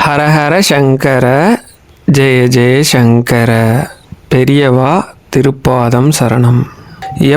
ஹரஹர சங்கர, ஜெய ஜெய சங்கர, பெரியவா திருப்பாதம் சரணம்.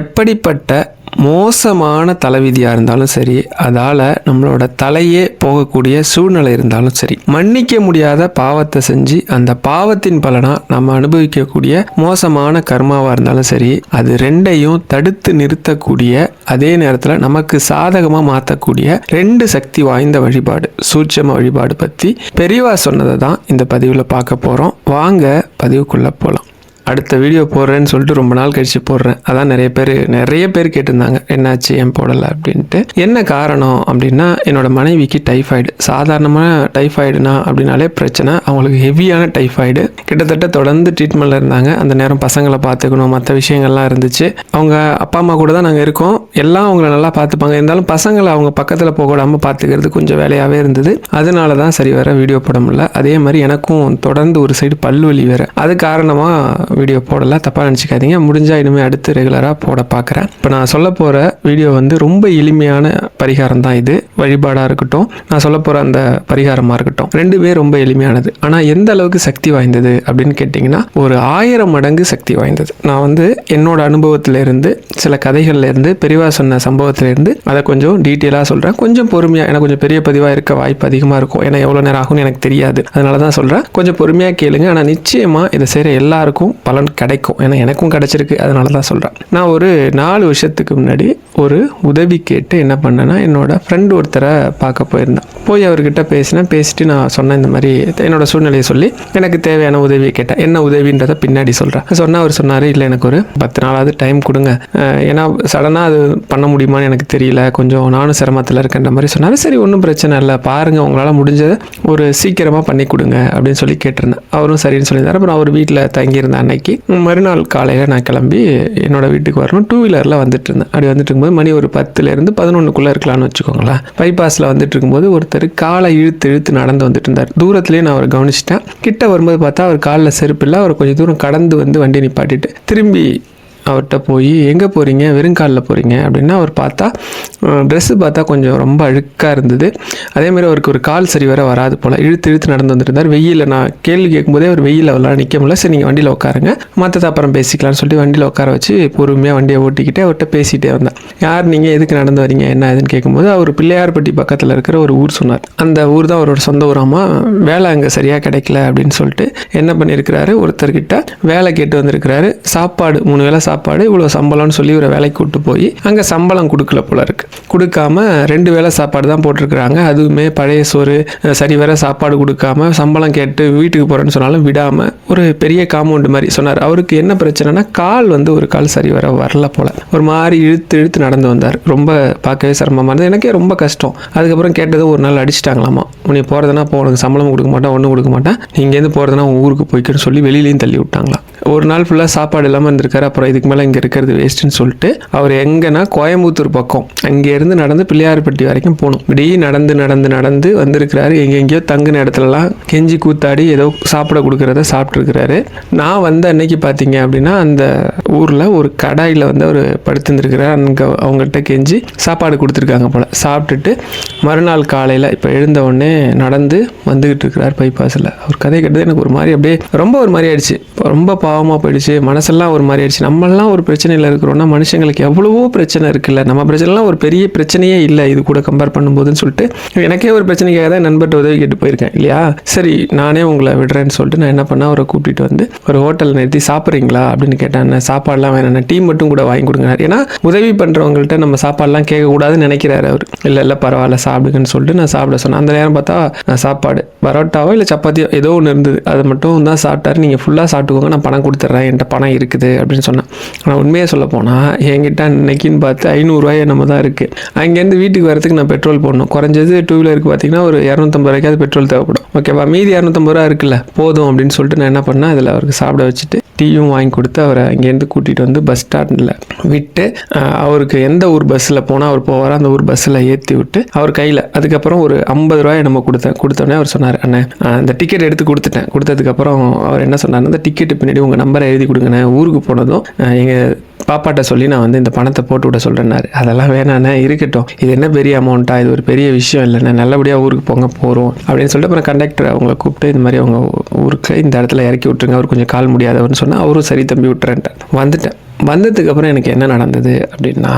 எப்படிப்பட்ட மோசமான தலைவிதியாக இருந்தாலும் சரி, அதால் நம்மளோட தலையே போகக்கூடிய சூழ்நிலை இருந்தாலும் சரி, மன்னிக்க முடியாத பாவத்தை செஞ்சு அந்த பாவத்தின் பலனாக நம்ம அனுபவிக்கக்கூடிய மோசமான கர்மாவாக இருந்தாலும் சரி, அது ரெண்டையும் தடுத்து நிறுத்தக்கூடிய அதே நேரத்தில் நமக்கு சாதகமாக மாற்றக்கூடிய ரெண்டு சக்தி வாய்ந்த வழிபாடு, சூட்சம வழிபாடு பற்றி பெரியவா சொன்னதை தான் இந்த பதிவில் பார்க்க போகிறோம். வாங்க பதிவுக்குள்ளே போகலாம். அடுத்த வீடியோ போடுறேன்னு சொல்லிட்டு ரொம்ப நாள் கழிச்சு போடுறேன். அதான் நிறைய பேர் கேட்டிருந்தாங்க, என்னாச்சு ஏன் போடலை அப்படின்ட்டு. என்ன காரணம் அப்படின்னா, என்னோட மனைவிக்கு டைஃபாய்டு. சாதாரணமான டைஃபாய்டுனா அப்படின்னாலே பிரச்சனை, அவங்களுக்கு ஹெவியான டைஃபாய்டு. கிட்டத்தட்ட தொடர்ந்து ட்ரீட்மெண்ட்டில் இருந்தாங்க. அந்த நேரம் பசங்களை பார்த்துக்கணும், மற்ற விஷயங்கள்லாம் இருந்துச்சு. அவங்க அப்பா அம்மா கூட தான் நாங்கள் இருக்கோம், எல்லாம் அவங்கள நல்லா பார்த்துப்பாங்க. இருந்தாலும் பசங்களை அவங்க பக்கத்தில் போகாமல் பார்த்துக்கிறது கொஞ்சம் வேலையாகவே இருந்தது. அதனால தான் சரி வர வீடியோ போட முடியல. அதே மாதிரி எனக்கும் தொடர்ந்து ஒரு சைடு பல்வலி வேறு. அது காரணமாக வீடியோ போடல, தப்பாக நினச்சிக்காதீங்க. முடிஞ்சால் இனிமேல் அடுத்து ரெகுலராக போட பார்க்குறேன். இப்போ நான் சொல்ல போகிற வீடியோ ரொம்ப எளிமையான பரிகாரம் தான். இது வழிபாடாக இருக்கட்டும், நான் சொல்ல போகிற அந்த பரிகாரமாக இருக்கட்டும், ரெண்டுமே ரொம்ப எளிமையானது. ஆனால் எந்த அளவுக்கு சக்தி வாய்ந்தது அப்படின்னு கேட்டிங்கன்னா, ஒரு 1000 மடங்கு சக்தி வாய்ந்தது. நான் என்னோட அனுபவத்திலேருந்து, சில கதைகள்லேருந்து, பெரியவா சொன்ன சம்பவத்திலேருந்து அதை கொஞ்சம் டீட்டெயிலாக சொல்கிறேன். கொஞ்சம் பொறுமையாக, எனக்கு கொஞ்சம் பெரிய பதிவாக இருக்க வாய்ப்பு அதிகமாக இருக்கும். ஏன்னா எவ்வளோ நேரம் ஆகும்னு எனக்கு தெரியாது, அதனால தான் சொல்கிறேன். கொஞ்சம் பொறுமையாக கேளுங்க. ஆனால் நிச்சயமாக இதை செய்கிற எல்லாருக்கும் பலன் கிடைக்கும். ஏன்னா எனக்கும் கிடைச்சிருக்கு, அதனால தான் சொல்கிறேன். நான் ஒரு 4 வருஷத்துக்கு முன்னாடி ஒரு உதவி கேட்டு என்ன பண்ணேன்னா, என்னோட ஃப்ரெண்டு ஒருத்தரை பார்க்க போயிருந்தேன். போய் அவர்கிட்ட பேசிட்டு நான் சொன்னேன், இந்த மாதிரி என்னோட சூழ்நிலையை சொல்லி எனக்கு தேவையான உதவியை கேட்டேன். என்ன உதவின்றதை பின்னாடி சொல்கிறேன். அவர் சொன்னார், இல்லை எனக்கு ஒரு 10 நாளாவது டைம் கொடுங்க, ஏன்னா சடனாக அது பண்ண முடியுமான்னு எனக்கு தெரியல, கொஞ்சம் நானும் சிரமத்தில் இருக்கேன்ற மாதிரி சொன்னார். சரி, ஒன்றும் பிரச்சனை இல்லை, பாருங்கள் உங்களால் முடிஞ்சதை ஒரு சீக்கிரமாக பண்ணி கொடுங்க அப்படின்னு சொல்லி கேட்டிருந்தேன். அவரும் சரின்னு சொல்லியிருந்தார். அப்புறம் அவர் வீட்டில் தங்கியிருந்தேன். அன்னைக்கு மறுநாள் காலையில் நான் கிளம்பி என்னோட வீட்டுக்கு வரணும். 2 வீலரில் வந்துட்டு இருந்தேன். அப்படி வந்துட்டு இருக்கும்போது மணி ஒரு 10லேருந்து 11க்குள்ளே இருக்கலாம்னு வச்சுக்கோங்களேன். பைபாஸில் வந்துட்டு இருக்கும்போது ஒருத்தர் காலை இழுத்து நடந்து வந்துட்டு இருந்தார். தூரத்துலேயே நான் அவரை கவனிச்சிட்டேன். கிட்ட வரும்போது பார்த்தா அவர் காலில் செருப்பு இல்லை. அவர் கொஞ்சம் தூரம் கடந்து வண்டி நிப்பாட்டிட்டு திரும்பி அவர்கிட்ட போய், எங்கே போகிறீங்க, வெறுங்காலில் போகிறீங்க அப்படின்னா, அவர் பார்த்தா ட்ரெஸ்ஸு பார்த்தா கொஞ்சம் ரொம்ப அழுக்காக இருந்தது. அதேமாதிரி அவருக்கு ஒரு கால் சரி வர வராது போல், இழுத்து நடந்து வந்துருந்தார். வெயிலில் நான் கேள்வி கேட்கும்போதே அவர் வெயிலில் அவரால் நிற்க முடியல. சரி, நீங்கள் வண்டியில் உட்காருங்க, மற்றதை அப்புறம் பேசிக்கலாம்னு சொல்லிட்டு வண்டியில் உட்கார வச்சு பொறுமையாக வண்டியை ஓட்டிக்கிட்டே அவர்கிட்ட பேசிகிட்டே வந்தேன். யார் நீங்கள், எதுக்கு நடந்து வரீங்க, என்ன ஏதுன்னு கேட்கும்போது அவர் பிள்ளையார்பட்டி பக்கத்தில் இருக்கிற ஒரு ஊர் சொன்னார். அந்த ஊர் தான் அவரோட சொந்த ஊராமா. வேலை அங்கே சரியாக கிடைக்கல அப்படின்னு சொல்லிட்டு என்ன பண்ணியிருக்கிறாரு, ஒருத்தர்கிட்ட வேலை கேட்டு வந்திருக்கிறாரு. சாப்பாடு 3 வேளை சாப்பாடு, இவ்வளோ சம்பளம்னு சொல்லி ஒரு வேலைக்கு கூப்பிட்டு போய் அங்கே சம்பளம் கொடுக்கல போல இருக்கு. கொடுக்காம 2 வேளை சாப்பாடு தான் போட்டிருக்கிறாங்க. அதுவுமே பழைய சோறு, சரி வர சாப்பாடு கொடுக்காம சம்பளம் கேட்டு வீட்டுக்கு போகிறேன்னு சொன்னாலும் விடாமல் ஒரு பெரிய காம்பவுண்டு மாதிரி சொன்னார். அவருக்கு என்ன பிரச்சனைனா, கால் ஒரு கால் சரி வர வரல போல, ஒரு மாதிரி இழுத்து நடந்து வந்தார். ரொம்ப பார்க்கவே சிரமமாக இருந்தது. எனக்கே ரொம்ப கஷ்டம். அதுக்கப்புறம் கேட்டதும் ஒரு நாள் அடிச்சிட்டாங்களாமா, நீ போகிறதுனா போ, உனக்கு சம்பளம் கொடுக்க மாட்டேன், ஒன்றும் கொடுக்க மாட்டேன், நீ இங்கேருந்து போகிறதுனா உன் ஊருக்கு போய்க்குன்னு சொல்லி வெளியிலையும் தள்ளி விட்டாங்களாம். ஒரு நாள் ஃபுல்லாக சாப்பாடு இல்லாமல் இருந்திருக்காரு. அப்புறம் இதுக்கு மேலே இங்கே இருக்கிறது வேஸ்ட்டுன்னு சொல்லிட்டு அவர் எங்கன்னா கோயம்புத்தூர் பக்கம் அங்கேருந்து நடந்து பிள்ளையார்பட்டி வரைக்கும் போகணும். இப்படி நடந்து வந்திருக்கிறாரு. எங்கெங்கேயோ தங்குன இடத்துலலாம் கெஞ்சி கூத்தாடி ஏதோ சாப்பிட கொடுக்குறத சாப்பிட்ருக்கிறாரு. நான் அன்னைக்கு பார்த்தீங்க அப்படின்னா, அந்த ஊரில் ஒரு கடாயில் அவர் படுத்துருந்துருக்கிறார். அங்கே அவங்கள்ட்ட கெஞ்சி சாப்பாடு கொடுத்துருக்காங்க போல். சாப்பிட்டுட்டு மறுநாள் காலையில் இப்போ எழுந்த உடனே நடந்து வந்துக்கிட்டு இருக்கிறார் பைபாஸில். அவர் கதை கேட்டது எனக்கு ஒரு மாதிரி அப்படியே ரொம்ப ஒரு மாதிரி ஆயிடுச்சு. ரொம்ப பாவமாக போயிடுச்சு, மனசெல்லாம் ஒரு மாதிரி ஆயிடுச்சு. நம்மளாம் ஒரு பிரச்சனையில் இருக்கிறோன்னா மனுஷங்களுக்கு எவ்வளவோ பிரச்சனை இருக்குல்ல, நம்ம பிரச்சனைலாம் ஒரு பெரிய பிரச்சனையே இல்லை இது கூட கம்பேர் பண்ணும்போதுன்னு சொல்லிட்டு எனக்கே ஒரு பிரச்சனைக்காக தான் நண்பர்கிட்ட உதவி கேட்டு போயிருக்கேன் இல்லையா. சரி, நானே உங்களை விடுறேன்னு சொல்லிட்டு நான் என்ன பண்ணேன், அவரை கூட்டிகிட்டு ஒரு ஹோட்டலில் நிறுத்தி, சாப்பிட்றீங்களா அப்படின்னு கேட்டேன். சாப்பாடெலாம் வேணாம், டீ மட்டும் கூட வாங்கி கொடுங்க. ஏன்னா உதவி பண்ணுறவங்கள்ட்ட நம்ம சாப்பாடெலாம் கேட்கக்கூடாதுன்னு நினைக்கிறாரு அவர். இல்லை பரவாயில்ல சாப்பிடுங்கன்னு சொல்லிட்டு நான் சாப்பிட சொன்னேன். அந்த நேரம் பார்த்தா நான் சாப்பாடு பரோட்டாவோ இல்லை சப்பாத்தியோ ஏதோ ஒன்று இருந்தது, அது மட்டும் தான் சாப்பிட்டாரு. நீங்கள் ஃபுல்லாக சாப்பிட்டுக்கோங்க, நான் பணம் கொடுத்துட்றேன், என்கிட்ட பணம் இருக்குது அப்படின்னு சொன்னேன். ஆனால் உண்மையாக சொல்ல போனால் என்கிட்ட இன்னைக்குன்னு பார்த்து 500 நம்ம தான் இருக்குது. அங்கேருந்து வீட்டுக்கு வரதுக்கு நான் பெட்ரோல் போடணும். குறைஞ்சது 2 வீலருக்கு பார்த்தீங்கன்னா ஒரு 250 ரூபாய்க்காவது பெட்ரோல் தேவைப்படும். ஓகேவா, மீதி 250 ரூபா இருக்குல்ல, போதும் அப்படின்னு சொல்லிட்டு நான் என்ன பண்ணேன், அதில் அவருக்கு சாப்பிட வச்சுட்டு டீயும் வாங்கி கொடுத்து அவரை அங்கேருந்து கூட்டிகிட்டு வந்து பஸ் ஸ்டாண்டில் விட்டு அவருக்கு எந்த ஊர் பஸ்ஸில் போனால் அவர் போவாரோ அந்த ஊர் பஸ்ஸில் ஏற்றி விட்டு அவர் கையில் அதுக்கப்புறம் ஒரு 50 ரூபாய் நம்ம கொடுத்தோடனே அவர் சொன்னார், அண்ணே அந்த டிக்கெட் எடுத்து கொடுத்துட்டேன். கொடுத்ததுக்கப்புறம் அவர் என்ன சொன்னார், அந்த டிக்கெட்டு பின்னாடி உங்கள் நம்பரை எழுதி கொடுங்கண்ணே, ஊருக்கு போனதும் எங்கள் பாப்பாட்ட சொல்லி நான் வந்து இந்த பணத்தை போட்டு விட சொல்கிறேன்னாரு. அதெல்லாம் வேணாண்ணே, இருக்கட்டும், இது என்ன பெரிய அமௌண்ட்டா, இது ஒரு பெரிய விஷயம் இல்லைண்ணே, நல்லபடியாக ஊருக்கு போகிறோம் அப்படின்னு சொல்லிட்டு அப்புறம் கண்டக்டர் அவங்கள கூப்பிட்டு இந்த மாதிரி அவங்க ஊருக்கு இந்த இடத்துல இறக்கி விட்டுருங்க, அவர் கொஞ்சம் கால் முடியாதவர்னு சொன்னால் அவரும் சரி தம்பி விட்டுறேன்ட்டேன். வந்ததுக்கப்புறம் எனக்கு என்ன நடந்தது அப்படின்னா,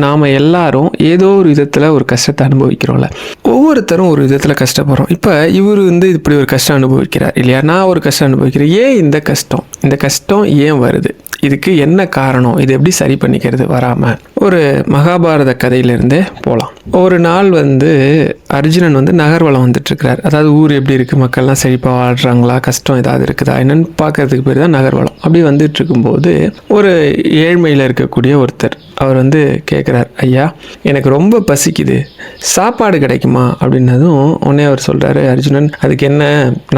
நாம் எல்லாரும் ஏதோ ஒரு விதத்தில் ஒரு கஷ்டத்தை அனுபவிக்கிறோம்ல, ஒவ்வொருத்தரும் ஒரு விதத்தில் கஷ்டப்படுறோம். இப்போ இவர் வந்து இப்படி ஒரு கஷ்டம் அனுபவிக்கிறார் இல்லையா, நான் ஒரு கஷ்டம் அனுபவிக்கிறேன். ஏன் இந்த கஷ்டம் ஏன் வருது, இதுக்கு என்ன காரணம், இது எப்படி சரி பண்ணிக்கிறது வராமல், ஒரு மகாபாரத கதையிலேருந்தே போகலாம். ஒரு நாள் வந்து அர்ஜுனன் வந்து நகர்வலம் வந்துட்டுருக்கிறார். அதாவது ஊர் எப்படி இருக்குது, மக்கள்லாம் செழிப்பாக வாழ்கிறாங்களா, கஷ்டம் ஏதாவது இருக்குதா என்னென்னு பார்க்கறதுக்கு பேர் தான் நகர்வலம். அப்படி வந்துட்டு இருக்கும்போது ஒரு ஏழ்மையில் இருக்கக்கூடிய ஒருத்தர் அவர் வந்து கேட்குறார், ஐயா எனக்கு ரொம்ப பசிக்குது, சாப்பாடு கிடைக்குமா அப்படின்னதும் உடனே அவர் சொல்கிறாரு, அர்ஜுனன் அதுக்கு என்ன,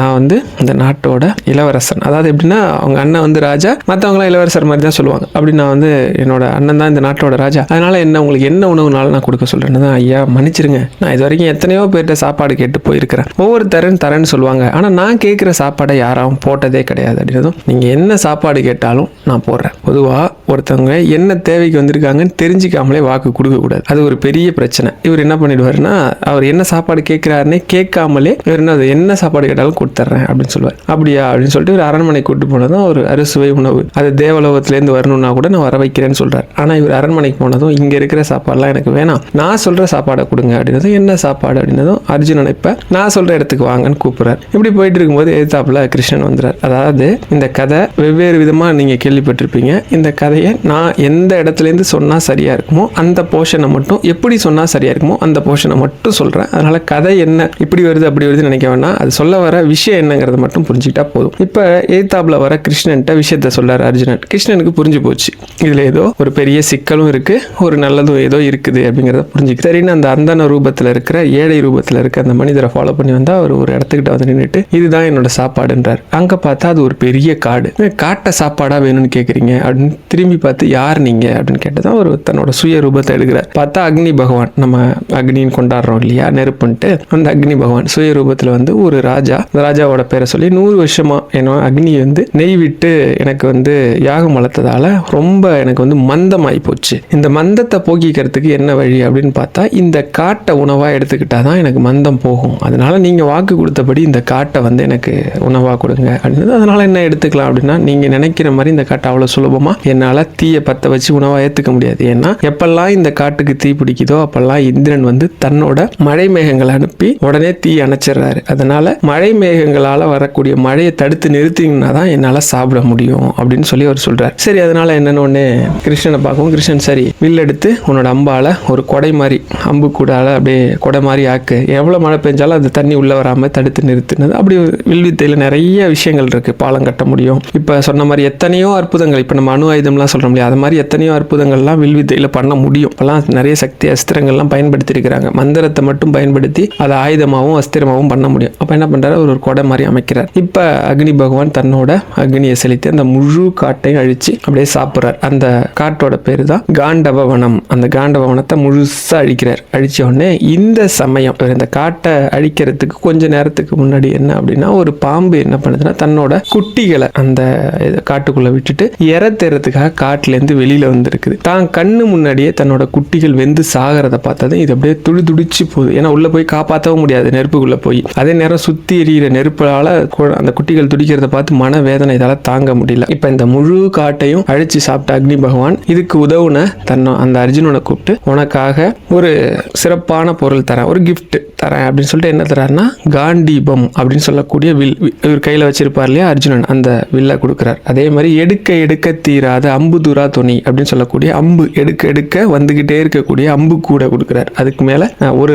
நான் வந்து இந்த நாட்டோட இளவரசன், அதாவது எப்படின்னா அவங்க அண்ணன் வந்து ராஜா, மற்றவங்களாம் இளவரசர் மாதிரி தான் சொல்லுவாங்க, அப்படி நான் வந்து என்னோட அண்ணன் தான் இந்த நாட்டோட ராஜா, அதனால் என்ன உங்களுக்கு என்ன உணவுனாலும் நான் கொடுக்க சொல்கிறேன்னு தான். ஐயா மன்னிச்சிருங்க, நான் இது வரைக்கும் எத்தனையோ பேர்கிட்ட சாப்பாடு கேட்டு போயிருக்கிறேன், ஒவ்வொருத்தரன் தரேன்னு சொல்லுவாங்க, ஆனால் நான் கேட்குற சாப்பாடை யாராவும் போட்டதே கிடையாது அப்படின்னதும், நீங்கள் என்ன சாப்பாடு கேட்டாலும் நான் போடுறேன். பொதுவாக ஒருத்தவங்க என்ன தேவைக்கு வந்திருக்காங்கன்னு தெரிஞ்சிக்காமலே வாக்கு கொடுக்கக்கூடாது, அது ஒரு பெரிய பிரச்சனை. இவர் என்ன பண்ணிடுவாருன்னா, அவர் என்ன சாப்பாடு கேட்குறாருன்னே கேட்காமலே இவர் என்ன சாப்பாடு கேட்டாலும் கொடுத்துட்றேன் அப்படின்னு சொல்லுவார். அப்படியா அப்படின்னு சொல்லிட்டு ஒரு அரண்மனை கூட்டு போனதும் ஒரு அறுசுவை உணவு, அது தேவலோகத்திலேருந்து வரணும்னா கூட நான் வர வைக்கிறேன்னு சொல்கிறார். ஆனால் இவர் அரண்மனைக்கு போனதும் இங்கே இருக்கிற சாப்பாடுலாம் எனக்கு வேணாம், நான் சொல்கிற சாப்பாடை கொடுங்க அப்படின்னதும், என்ன சாப்பாடு அப்படின்னதும் அர்ஜுனன் இப்போ நான் சொல்கிற இடத்துக்கு வாங்கன்னு கூப்பிட்றாரு. இப்படி போயிட்டு இருக்கும்போது எதிர்த்தாப்புல கிருஷ்ணன் வந்துறார். அதாவது இந்த கதை வெவ்வேறு விதமாக நீங்கள் கேள்விப்பட்டிருப்பீங்க. இந்த கதையை நான் எந்த இடத்துலேருந்து சொன்னால் சரியாக இருக்குமோ அந்த போர்ஷனை மட்டும், எப்படி சொன்னால் சரியாக இருக்குமோ அந்த போர்ஷனை மட்டும் சொல்கிறேன். அதனால் கதை என்ன இப்படி வருது அப்படி வருதுன்னு நினைக்க வேணாம், அது சொல்ல வர விஷயம் என்னங்கிறத மட்டும் புரிஞ்சுக்கிட்டா போதும். இப்போ எதிர்த்தாப்புல வர கிருஷ்ணன்ட்ட விஷயத்த சொல்கிறார் அர்ஜுனன். கிருஷ்ணனுக்கு புரிஞ்சு போச்சு, இதில் ஏதோ ஒரு பெரிய சிக்கலும் இருக்குது, ஒரு நல்லதும் ஏதோ இருக்குது அப்படிங்கிறத புரிஞ்சுக்கு. சரின்னு அந்த அந்தன ரூபத்தில் இருக்கிற ஏழை ரூபத்தில் இருக்க அந்த மனிதரை ஃபாலோ பண்ணி வந்தால் அவர் ஒரு இடத்துக்கிட்ட வந்து நின்றுட்டு இதுதான் என்னோட சாப்பாடுன்றார். அங்கே பார்த்தா அது ஒரு பெரிய காடு. காட்டை சாப்பாடாக வேணும்னு கேட்குறீங்க அப்படின்னு திரும்பி பார்த்து யார் நீங்கள் அப்படின்னு கேட்டதான் அவர் தன்னோட சுய ரூபத்தை எடுக்கிறார். பார்த்தா அக்னி பகவான், நம்ம அக்னின்னு கொண்டாடுறோம் இல்லையா நெருப்புன்ட்டு, அந்த அக்னி பகவான் சுய ரூபத்தில் வந்து ஒரு ராஜா, அந்த ராஜாவோட பேரை சொல்லி 100 வருஷமா என்ன அக்னி வந்து நெய் விட்டு எனக்கு வந்து யாகம் வளர்த்ததால ரொம்ப எனக்கு வந்து மந்தமாகி போச்சு. இந்த மந்தத்தை போக்கிக்கிறதுக்கு என்ன வழி அப்படின்னு பார்த்தா, இந்த காட்டை உணவாக எடுத்துக்கிட்டா தான் எனக்கு மந்தம் போகும், அதனால நீங்கள் வாக்கு கொடுத்தபடி இந்த காட்டை வந்து எனக்கு உணவாக கொடுங்க அப்படின்னு. அதனால என்ன எடுத்துக்கலாம் அப்படின்னா, நீங்கள் நினைக்கிற மாதிரி இந்த காட்டை அவ்வளோ சுலபமாக என்னால் தீயை பற்ற வச்சு உணவாக ஏற்றுக்க முடியாது. ஏன்னா எப்பெல்லாம் இந்த காட்டுக்கு தீ பிடிக்குதோ அப்பெல்லாம் இந்திரன் வந்து தன்னோட மழை மேகங்களை அனுப்பி உடனே தீ அணைச்சிடுறாரு. அதனால மழை மேகங்களால் வரக்கூடிய மழையை தடுத்து நிறுத்திங்கன்னா தான் என்னால் சாப்பிட முடியும் அப்படின்னு சொல்லி அவர் சொல்றாரு. சரி, அதனால என்னன்னு ஒன்று கிருஷ்ணனை பார்க்கவும், கிருஷ்ணன் சரி வில் எடுத்து உன்னோட அம்பால ஒரு கொடை மாதிரி அம்பு கூடால அப்படியே கொடை மாதிரி ஆக்கு, எவ்வளோ மழை பெஞ்சாலும் அது தண்ணி உள்ள வராமல் தடுத்து நிறுத்தினது. அப்படி வில்வித்தையில் நிறைய விஷயங்கள் இருக்கு, பாலம் கட்ட முடியும். இப்போ சொன்ன மாதிரி எத்தனையோ அற்புதங்கள், இப்போ நம்ம அணு ஆயுதம்லாம் சொல்ல முடியாது, அது மாதிரி எத்தனையோ அற்புதங்கள்லாம் வில்வித்தையில் பண்ண முடியும். இப்போலாம் நிறைய சக்தி அஸ்திரங்கள்லாம் பயன்படுத்தி இருக்கிறாங்க. மந்திரத்தை மட்டும் பயன்படுத்தி அதை ஆயுதமாகவும் அஸ்திரமாகவும் பண்ண முடியும். அப்போ என்ன பண்ணுறாரு, ஒரு கொடை மாதிரி அமைக்கிறார். இப்போ அக்னி பகவான் தன்னோட அக்னியை செலுத்தி அந்த முழு காட்டையும் அழிச்சு அப்படியே சாப்பிட்றார். அந்த காட்டோட பேரு தான் காண்டவ வனம். அந்த காண்டவ வனத்தை முழுசா அழிக்கிறார். அழிச்ச உடனே இந்த சமயம் இந்த காட்டை அழிக்கிறதுக்கு கொஞ்ச நேரத்துக்கு முன்னாடி என்ன அப்படின்னா, ஒரு பாம்பு என்ன பண்ணுதுன்னா தன்னோட குட்டிகளை அந்த காட்டுக்குள்ள விட்டுட்டு இறத்துறதுக்காக காட்டுல இருந்து வெளியில வந்திருக்குது. தான் கண்ணு முன்னாடியே தன்னோட குட்டிகள் வெந்து சாகிறத பார்த்ததும் இது அப்படியே துடிச்சு போகுது. ஏன்னா உள்ள போய் காப்பாற்றவும் முடியாது நெருப்புக்குள்ள போய். அதே நேரம் சுத்தி எரியிற நெருப்பால அந்த குட்டிகள் துடிக்கிறத பார்த்து மன வேதனை இதால தாங்க முடியல. இப்ப இந்த முழு காட்டையும் அழிச்சு சாப்பிட்ட அக்னி பகவான் இதுக்கு உதவுன அந்த அர்ஜுனனை கூப்பிட்டு, உனக்காக ஒரு சிறப்பான பொருள் தரேன், ஒரு கிஃப்ட் தரேன் அப்படின்னு சொல்லிட்டு என்ன தராருன்னா, காண்டீபம் அப்படின்னு சொல்லக்கூடிய வில் இவர் கையில வச்சிருப்பார் இல்லையா அர்ஜுனன், அந்த வில்லை கொடுக்குறார். அதே மாதிரி எடுக்க எடுக்க தீராத அம்பு துரா துணி அப்படின்னு சொல்லக்கூடிய அம்பு எடுக்க எடுக்க வந்துகிட்டே இருக்கக்கூடிய அம்பு கூட கொடுக்குறார். அதுக்கு மேல ஒரு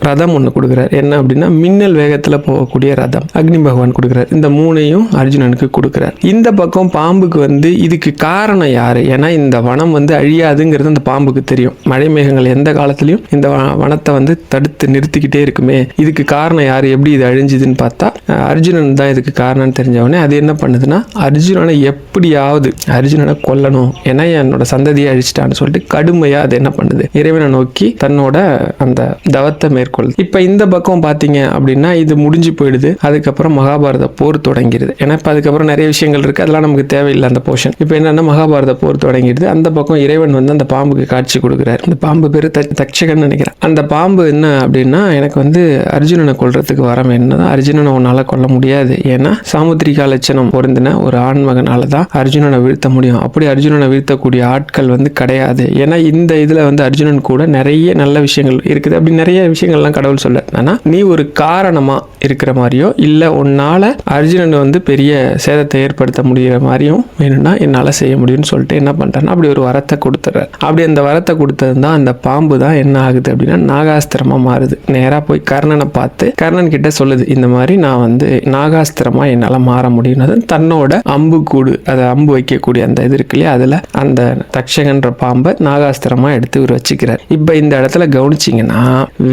ரதம் ஒன்று கொடுக்குறார். என்ன அப்படின்னா மின்னல் வேகத்துல போகக்கூடிய ரதம் அக்னி பகவான் கொடுக்குறார். இந்த மூணையும் அர்ஜுனனுக்கு கொடுக்குறார். இந்த பக்கம் பாம்புக்கு வந்து இதுக்கு காரணம் யாரு, ஏன்னா இந்த வனம் வந்து அழியாதுங்கிறது அந்த பாம்புக்கு தெரியும். மழை மேகங்கள் எந்த காலத்திலையும் இந்த வனத்தை வந்து தடுத்து நிறுத்திக்கிட்டே அழிஞ்சிட்டே இருக்குமே, இதுக்கு காரணம் யார், எப்படி இது அழிஞ்சுதுன்னு பார்த்தா அர்ஜுனன் தான் இதுக்கு காரணம்னு தெரிஞ்சவொடனே அது என்ன பண்ணுதுன்னா, அர்ஜுனனை எப்படியாவது அர்ஜுனனை கொல்லணும், ஏன்னா என்னோட சந்ததியை அழிச்சிட்டான்னு சொல்லிட்டு கடுமையாக அது என்ன பண்ணுது, இறைவனை நோக்கி தன்னோட அந்த தவத்தை மேற்கொள்ளுது. இப்போ இந்த பக்கம் பார்த்தீங்க அப்படின்னா இது முடிஞ்சு போயிடுது. அதுக்கப்புறம் மகாபாரத போர் தொடங்கிடுது. ஏன்னா இப்போ அதுக்கப்புறம் நிறைய விஷயங்கள் இருக்குது, அதெல்லாம் நமக்கு தேவையில்லை அந்த போர்ஷன். இப்போ என்னன்னா மகாபாரத போர் தொடங்கிடுது. அந்த பக்கம் இறைவன் வந்து அந்த பாம்புக்கு காட்சி கொடுக்குறாரு. அந்த பாம்பு பேர் தக்ஷகன் நினைக்கிறேன். அந்த பாம்பு என்ன அப்படின்னா, எனக்கு வந்து அர்ஜுனனை கொல்றதுக்கு வரம் என்னதான், அர்ஜுனனை உன்னால கொல்ல முடியாது, ஏன்னா சாமுத்திரிகா லட்சணம் பொருந்தின ஒரு ஆண்மகனால தான் அர்ஜுனனை வீழ்த்த முடியும். அப்படி அர்ஜுனனை வீழ்த்தக்கூடிய ஆட்கள் வந்து கிடையாது. ஏன்னா இந்த இதுல வந்து அர்ஜுனன் கூட நிறைய நல்ல விஷயங்கள் இருக்குது. அப்படி நிறைய விஷயங்கள்லாம் கடவுள் சொல்ல, ஆனா நீ ஒரு காரணமா இருக்கிற மாதிரியோ இல்ல உன்னால அர்ஜுனன் வந்து பெரிய சேதத்தை ஏற்படுத்த முடிகிற மாதிரியும் வேணும்னா என்னால செய்ய முடியும்னு சொல்லிட்டு என்ன பண்றேன்னா அப்படி ஒரு வரத்தை கொடுத்துறாரு. அப்படி அந்த வரத்தை கொடுத்தது தான் அந்த பாம்பு தான் என்ன ஆகுது அப்படின்னா நாகாஸ்திரமா மாறுது. நேரா போய் கர்ணனை பார்த்து கர்ணன் கிட்ட சொல்லுது, இந்த மாதிரி நான் வந்து நாகாஸ்திரமா என்னால மாற முடியும்னு. தன்னோட அம்பு கூடு, அதை அம்பு வைக்கக்கூடிய அந்த இது இருக்கு இல்லையா, அதுல அந்த தக்ஷகன்ற பாம்பை நாகாஸ்திரமா எடுத்து இவர் வச்சுக்கிறார். இப்ப இந்த இடத்துல கவனிச்சிங்கன்னா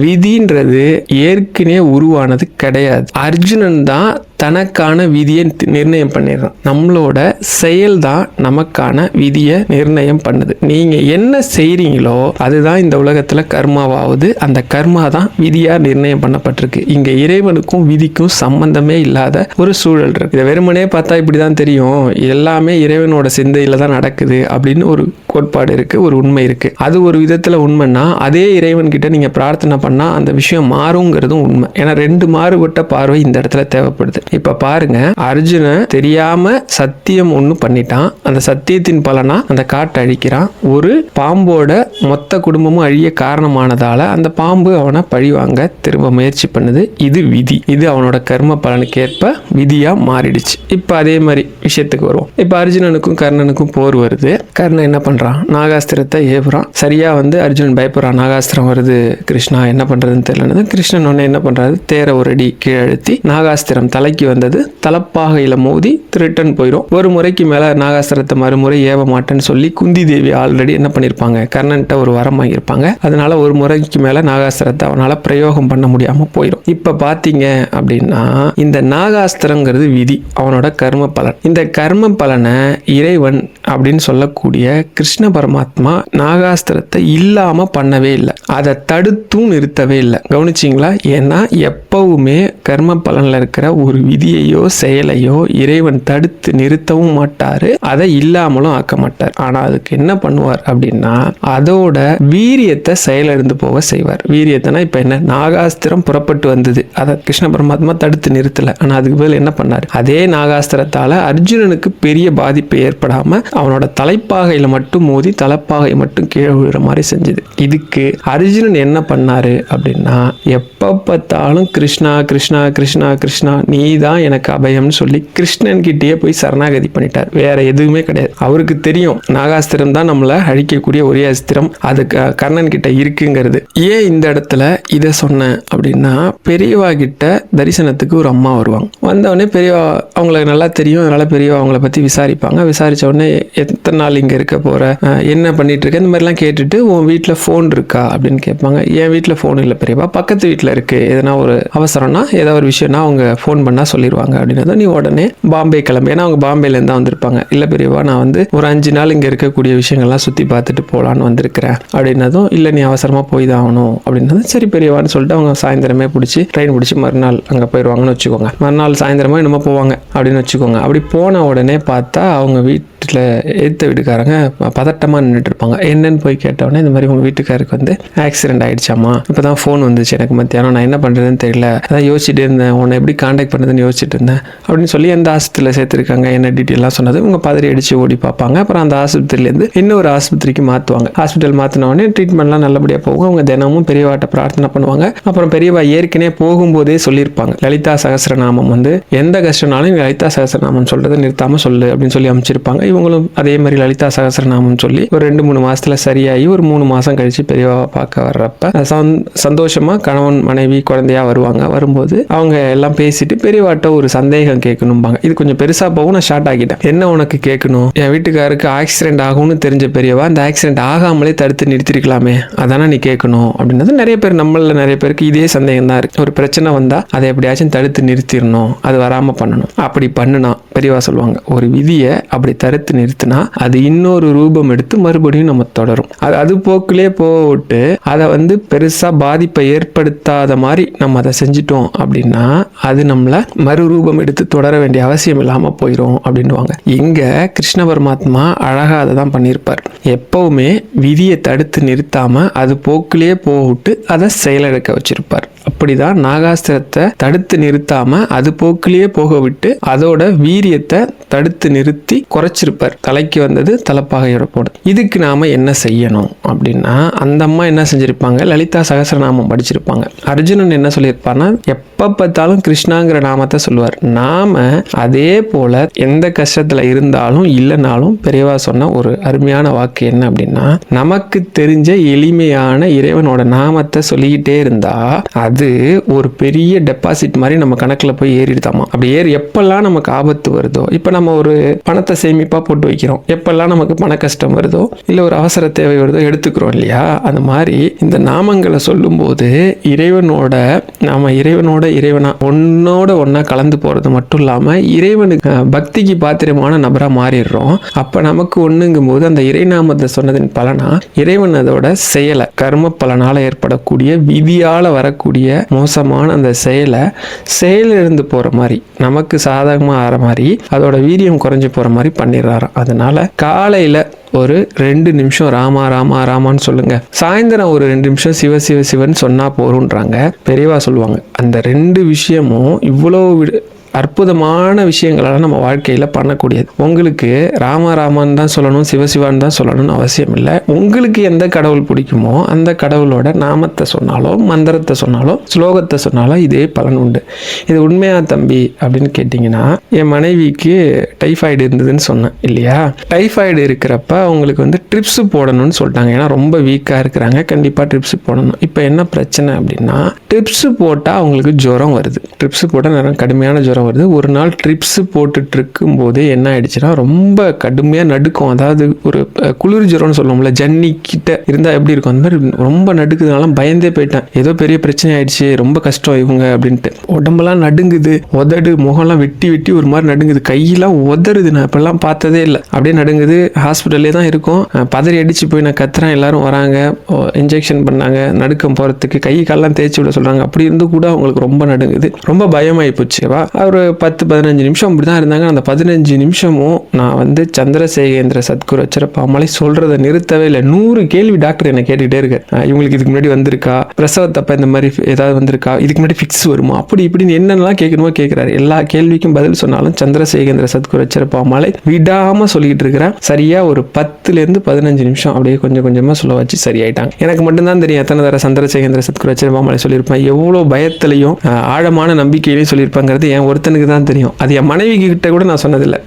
விதின்றது ஏற்கனவே உருவானது கிடையாது. அர்ஜுனன் தான் தனக்கான விதியை நிர்ணயம் பண்ணிடுறான். நம்மளோட செயல் தான் நமக்கான விதியை நிர்ணயம் பண்ணுது. நீங்க என்ன செய்றீங்களோ அதுதான் இந்த உலகத்துல கர்மாவாகுது. அந்த கர்மா தான் விதியா நிர்ணயம் பண்ணப்பட்டிருக்கு. இங்க இறைவனுக்கும் விதிக்கும் சம்பந்தமே இல்லாத ஒரு சூழல் இருக்கு. இதை வெறுமனே பார்த்தா இப்படிதான் தெரியும், எல்லாமே இறைவனோட சிந்தையில தான் நடக்குது அப்படின்னு ஒரு கோட்பாடு இருக்கு, ஒரு உண்மை இருக்கு. அது ஒரு விதத்துல உண்மைன்னா அதே இறைவன் கிட்ட நீங்க பிரார்த்தனை பண்ணா அந்த விஷயம் மாறுங்கிறதும் உண்மை. ஏன்னா ரெண்டு மாறுபட்ட பார்வை இந்த இடத்துல தேவைப்படுது. இப்ப பாருங்க, அர்ஜுனன் தெரியாம சத்தியம் ஒண்ணு பண்ணிட்டான். அந்த சத்தியத்தின் பலனா அந்த காட்டை அழிக்கிறான். ஒரு பாம்போட மொத்த குடும்பமும் அழிய காரணமானதால அந்த பாம்பு அவனை பழிவாங்க திரும்ப முயற்சி பண்ணுது. இது விதி. இது அவனோட கர்ம பலனுக்கு ஏற்ப விதியா மாறிடுச்சு. இப்ப அதே மாதிரி விஷயத்துக்கு வருவோம். இப்ப அர்ஜுனனுக்கும் கர்ணனுக்கும் போர் வருது. கர்ணன் என்ன பண்றான், நாகாஸ்திரத்தை ஏவுறான். சரியா வந்து அர்ஜுனன் பயப்படுறான், நாகாஸ்திரம் வருது கிருஷ்ணா என்ன பண்றதுன்னு தெரியல. கிருஷ்ணன் உடனே என்ன பண்றாரு, தேர ஒரு அடி கீழே அழுத்தி நாகாஸ்திரம் தலைக்கு வந்தது தலப்பாகையில மோதி ரிட்டன் போயிடும். ஒரு முறைக்கு மேல நாகாஸ்திரத்தை மறுமுறை ஏவ மாட்டேன்னு சொல்லி குந்தி தேவி ஆல்ரெடி என்ன பண்ணிருப்பாங்க, கர்ணன்ட்ட ஒரு வரம் வாங்கியிருப்பாங்க. அதனால ஒரு முறைக்கு மேல நாகாஸ்திரத்தை அவனால பிரயோகம் பண்ண முடியாம போயிடும். இப்ப பாத்தீங்க அப்படின்னா இந்த நாகாஸ்திரங்கிறது விதி, அவனோட கர்ம பலன். இந்த கர்ம பலனை இறைவன் அப்படின்னு சொல்லக்கூடிய கிருஷ்ண பரமாத்மா நாகாஸ்திரத்தை இல்லாம பண்ணவே இல்லை, அதை தடுத்தும் நிறுத்தவே இல்லை. கவனிச்சிங்களா? ஏன்னா எப்பவுமே கர்ம பலன்ல இருக்கிற ஒரு விதியையோ செயலையோ இறைவன் தடுத்து நிறுத்தவும் மாட்டாரு, அதை இல்லாமலும் ஆக்க மாட்டார். ஆனா அதுக்கு என்ன பண்ணுவார் அப்படின்னா அதோட வீரியத்தை செயலிழந்து போக செய்வார். வீரியத்தைனா இப்ப என்ன, நாகாஸ்திரம் புறப்பட்டு வந்தது, அதை கிருஷ்ண பரமாத்மா தடுத்து நிறுத்தல. ஆனா அதுக்கு பதில் என்ன பண்ணாரு, அதே நாகாஸ்திரத்தால அர்ஜுனனுக்கு பெரிய பாதிப்பு ஏற்படாம அவனோட தலைப்பாகையில மட்டும் மோதி தலைப்பாகை மட்டும் கீழே விழுற மாதிரி செஞ்சது. இதுக்கு அர்ஜுனன் என்ன பண்ணாரு அப்படின்னா, எப்ப பார்த்தாலும் கிருஷ்ணா கிருஷ்ணா கிருஷ்ணா கிருஷ்ணா நீ தான் எனக்கு அபயம்னு சொல்லி கிருஷ்ணன் கிட்டேயே போய் சரணாகதி பண்ணிட்டார். வேற எதுவுமே கிடையாது. அவருக்கு தெரியும் நாகாஸ்திரம் தான் நம்மளை அழிக்கக்கூடிய ஒரே அஸ்திரம், அது கர்ணன் கிட்ட இருக்குங்கிறது. ஏன் இந்த இடத்துல இதை சொன்னேன் அப்படின்னா, பெரியவா கிட்ட தரிசனத்துக்கு ஒரு அம்மா வருவாங்க. வந்தவொடனே பெரியவா அவங்களுக்கு நல்லா தெரியும், அதனால பெரியவா அவங்கள பத்தி விசாரிப்பாங்க. விசாரிச்ச உடனே எத்தனை நாள் இங்க இருக்க போற, என்ன பண்ணிட்டு இருக்க, இந்த மாதிரிலாம் கேட்டுட்டு உன் வீட்டில் ஃபோன் இருக்கா அப்படின்னு கேட்பாங்க. என் வீட்டில் ஃபோன் இல்லை பெரியவா, பக்கத்து வீட்டில் இருக்கு, எதனா ஒரு அவசரம்னா ஏதாவது ஒரு விஷயம்னா அவங்க ஃபோன் பண்ணா சொல்லிடுவாங்க அப்படின்னா நீ உடனே பாம்பே கிளம்பு. ஏன்னா அவங்க பாம்பேலேருந்து தான் வந்திருப்பாங்க. இல்லை பெரியவா நான் வந்து ஒரு 5 நாள் இங்கே இருக்கக்கூடிய விஷயங்கள்லாம் சுற்றி பார்த்துட்டு போகலான்னு வந்திருக்கிறேன் அப்படின்னதும், இல்லை நீ அவசரமாக போய் தான் ஆகணும் அப்படின்னதும் சரி பெரியவான்னு சொல்லிட்டு அவங்க சாயந்தரமே பிடிச்சி ட்ரெயின் பிடிச்சி மறுநாள் அங்கே போயிடுவாங்கன்னு வச்சுக்கோங்க. மறுநாள் சாயந்தரமா என்னமோ போவாங்க அப்படின்னு வச்சுக்கோங்க. அப்படி போன உடனே பார்த்தா அவங்க வீட்டில் எடுத்த வீட்டுக்காரங்க பதட்டமாக நின்றுட்டு இருப்பாங்க. என்னன்னு போய் கேட்டவுடனே இந்த மாதிரி உங்கள் வீட்டுக்காருக்கு வந்து ஆக்சிடென்ட் ஆகிடுச்சாமா, இப்போ தான் ஃபோன் வந்துச்சு எனக்கு மத்தியானம், நான் என்ன பண்ணுறதுன்னு தெரியல, அதான் யோசிச்சுட்டு இருந்தேன், உன்னை எப்படி காண்டாக்ட் பண்ணுறதுன்னு யோசிச்சுட்டு இருந்தேன் அப்படின்னு சொல்லி எந்த ஆஸ்பத்திரியில் சேர்த்துருக்காங்க என்ன டீட்டெயிலாம் சொன்னது. உங்கள் பதறி அடித்து ஓடி பார்ப்பாங்க. அப்புறம் அந்த ஆஸ்பத்திரியிலேருந்து இன்னொரு ஆஸ்பத்திரிக்கு மாற்றுவாங்க. ஹாஸ்பிட்டல் மாற்றின உடனே ட்ரீட்மெண்ட்லாம் நல்லபடியாக போகும். அவங்க தினமும் பெரியவாட்ட பிரார்த்தனை பண்ணுவாங்க. அப்புறம் பெரியவா ஏற்கனவே போகும்போதே சொல்லியிருப்பாங்க, லலிதா சகஸ்ரநாமம் வந்து எந்த கஷ்டனாலும் லலிதா சகஸ்ரநாமம் சொல்கிறத நிறுத்தாமல் சொல்லு அப்படின்னு சொல்லி அமைச்சிருப்பாங்க. இவங்களும் அதே மாதிரி லலிதா சகஸ்ரநாமம் சொல்லி ஒரு 2-3 மாசத்துல சரியாகி ஒரு 3 மாசம் கழிச்சு பெரியவாவை பார்க்க வர்றப்ப சந்தோஷமா கணவன் மனைவி குழந்தையா வருவாங்க. வரும்போது அவங்க எல்லாம் பேசிட்டு பெரியவாட்ட ஒரு சந்தேகம் கேட்கணும்பாங்க. இது கொஞ்சம் பெருசா போகும், நான் ஷார்ட் ஆகிட்டேன். என்ன உனக்கு கேட்கணும்? என் வீட்டுக்காருக்கு ஆக்சிடென்ட் ஆகும்னு தெரிஞ்ச பெரியவா அந்த ஆக்சிடென்ட் ஆகாமலே தடுத்து நிறுத்திருக்கலாமே, அதானே நீ கேட்கணும் அப்படின்றது. நிறைய பேர் நம்மள நிறைய பேருக்கு இதே சந்தேகம் தான் இருக்கு. ஒரு பிரச்சனை வந்தா அதை எப்படியாச்சும் தடுத்து நிறுத்திடணும், அது வராம பண்ணணும். அப்படி பண்ணுனா பெரியவா சொல்லுவாங்க, ஒரு விதியை அப்படி தடுத்து நிறுத்தினா அது இன்னொரு ரூபம் எடுத்து மறுபடியும் நம்ம தொடரும். அது போக்கிலே போட்டு அதை பெருசா பாதிப்பை ஏற்படுத்தாத மாதிரி நம்ம அதை செஞ்சிட்டோம் அப்படின்னா அது நம்மள மறுரூபம் எடுத்து தொடர வேண்டிய அவசியம் இல்லாம போயிடும் அப்படின்னுவாங்க. இங்க கிருஷ்ண பரமாத்மா அழகா அதை தான் பண்ணியிருப்பார். எப்பவுமே விதியை தடுத்து நிறுத்தாம அது போக்கிலே போட்டு அதை செயலிழக்க வச்சிருப்பார். அப்படிதான் நாகாஸ்திரத்தை தடுத்து நிறுத்தாம அது போக்கிலேயே போக விட்டு அதோட வீரியத்தை தடுத்து நிறுத்தி குறைச்சிருப்பார். தலைக்கு வந்தது தலைப்பாகையோட போடுது. இதுக்கு நாம என்ன செய்யணும் அப்படின்னா, அந்த அம்மா என்ன செஞ்சிருப்பாங்க, லலிதா சகஸ்ரநாமம் படிச்சிருப்பாங்க. அர்ஜுனன் என்ன சொல்லியிருப்பான்னா, எப்ப பார்த்தாலும் கிருஷ்ணாங்கிற நாமத்தை சொல்லுவார். நாம அதே போல எந்த கஷ்டத்துல இருந்தாலும் இல்லைனாலும் பெரியவா சொன்ன ஒரு அருமையான வாக்கு என்ன அப்படின்னா, நமக்கு தெரிஞ்ச எளிமையான இறைவனோட நாமத்தை சொல்லிக்கிட்டே இருந்தா அது ஒரு பெரிய டெபாசிட் மாதிரி நம்ம கணக்குல போய் ஏறிடுதாமா. அப்படி எப்பெல்லாம் நமக்கு ஆபத்து வருதோ, இப்ப நம்ம ஒரு பணத்தை சேமிப்பா போட்டு வைக்கிறோம், எப்பெல்லாம் நமக்கு பண கஷ்டம் வருதோ இல்ல ஒரு அவசர தேவை வருதோ எடுத்துக்கிறோம் இல்லையா. அந்த மாதிரி இந்த நாமங்களை சொல்லும் போது நாம இறைவனா ஒன்னோட ஒன்னா கலந்து போறது மட்டும் இல்லாம இறைவனுக்கு பக்திக்கு பாத்திரமான நபரா மாறிடுறோம். அப்ப நமக்கு ஒண்ணுங்கும் போது அந்த இறைநாமத்தை சொன்னதின் பலனா இறைவன் அதோட செயலை கர்ம பலனால ஏற்படக்கூடிய விதியால வரக்கூடிய மோசமான அந்த செயலிருந்து போற மாதிரி நமக்கு சாதகமா ஆற மாதிரி அதோட வீரியம் குறைஞ்சு போற மாதிரி பண்ணிடுறாராம். அதனால காலையில ஒரு 2 நிமிஷம் ராமா ராமா ராமான்னு சொல்லுங்க, சாயந்தரம் ஒரு 2 நிமிஷம் சிவ சிவ சிவன் சொன்னா போறோன்றாங்க பெரியவா சொல்லுவாங்க. அந்த 2 விஷயமும் இவ்வளவு அற்புதமான விஷயங்களால நம்ம வாழ்க்கையில பண்ணக்கூடியது. உங்களுக்கு ராமான்னு தான் சொல்லணும், சிவசிவான்னு தான் சொல்லணும்னு அவசியம் இல்லை. உங்களுக்கு எந்த கடவுள் பிடிக்குமோ அந்த கடவுளோட நாமத்தை சொன்னாலோ மந்திரத்தை சொன்னாலோ ஸ்லோகத்தை சொன்னாலோ இதே பலன் உண்டு. இது உண்மையா தம்பி அப்படின்னு கேட்டிங்கன்னா, என் மனைவிக்கு டைஃபாய்டு இருந்ததுன்னு சொன்னேன் இல்லையா. டைஃபாய்டு இருக்கிறப்ப அவங்களுக்கு ட்ரிப்ஸ் போடணும்னு சொல்லிட்டாங்க. ஏன்னா ரொம்ப வீக்காக இருக்கிறாங்க, கண்டிப்பாக ட்ரிப்ஸ் போடணும். இப்போ என்ன பிரச்சனை அப்படின்னா, ட்ரிப்ஸ் போட்டால் அவங்களுக்கு ஜுரம் வருது. ட்ரிப்ஸ் போட்டால் நிறைய கடுமையான ஜுரம் வருது. ஒரு நாள் ட்ரிப்ஸ் போட்டுட்டு இருக்கும் போதே என்ன ஆயிடுச்சுன்னா ரொம்ப கடுமையா நடுக்கும். அதாவது ஒரு குளிர் ஜுரம்னு சொல்லுவோம்ல, ஜன்னி கிட்ட இருந்தா எப்படி இருக்கும் அந்த மாதிரி ரொம்ப நடுக்குதுனால பயந்தே போயிட்டேன். ஏதோ பெரிய பிரச்சனை ஆயிடுச்சு, ரொம்ப கஷ்டம் இவங்க அப்படின்ட்டு. உடம்பெல்லாம் நடுங்குது, உதடு முகம்லாம் வெட்டி வெட்டி ஒரு மாதிரி நடுங்குது, கையெல்லாம் உதறுது. நான் இப்பெல்லாம் பார்த்ததே இல்லை, அப்படியே நடுங்குது. ஹாஸ்பிட்டல்லே தான் இருக்கும். பதறி அடிச்சு போய் நான் கத்துறேன், எல்லாரும் வராங்க, இன்ஜெக்ஷன் பண்ணாங்க, நடுக்கம் போறதுக்கு கை காலெல்லாம் தேய்ச்சி விட சொல்றாங்க. அப்படி இருந்து கூட அவங்களுக்கு ரொம்ப நடுங்குது, ரொம்ப பயமாயி போச்சுவா. ஒரு 10-15 நிமிஷம் அப்படிதான் இருந்தாங்க. அந்த 15 நிமிஷமும் நான் சந்திரசேகேந்திர சத்குரு அச்சரப்பாமலை சொல்றதை நிறுத்தவே இல்லை. 100 கேள்வி டாக்டர் என்ன கேட்டுக்கிட்டே இருக்கு. இவங்களுக்கு இதுக்கு முன்னாடி வந்திருக்கா, பிரசவத்தப்ப இந்த மாதிரி ஏதாவது வந்திருக்கா, இதுக்கு முன்னாடி ஃபிக்ஸ் வருமா, அப்படி இப்படின்னு என்னென்னலாம் கேட்கணுமோ கேட்கிறாரு. எல்லா கேள்விக்கும் பதில் சொன்னாலும் சந்திரசேகேந்திர சத்குரு அச்சரப்பாமலை விடாம சொல்லிட்டு இருக்கிறேன். சரியா ஒரு 10-15 நிமிஷம் அப்படியே கொஞ்சம் கொஞ்சமா சொல்ல வச்சு சரியாயிட்டாங்க. எனக்கு மட்டும்தான் தெரியும் எத்தனை தடவை சந்திரசேகேந்திர சத்குரு அச்சரப்பாமலை சொல்லியிருப்பேன், எவ்வளவு பயத்திலையும் ஆழமான நம்பிக்கையிலையும் சொல்லியிருப்பாங்கிறது என் ஒருத்தனுக்கு தான் தெரியும். அது என் மனைவி கிட்ட கூட நான் சொன்னதில்லை.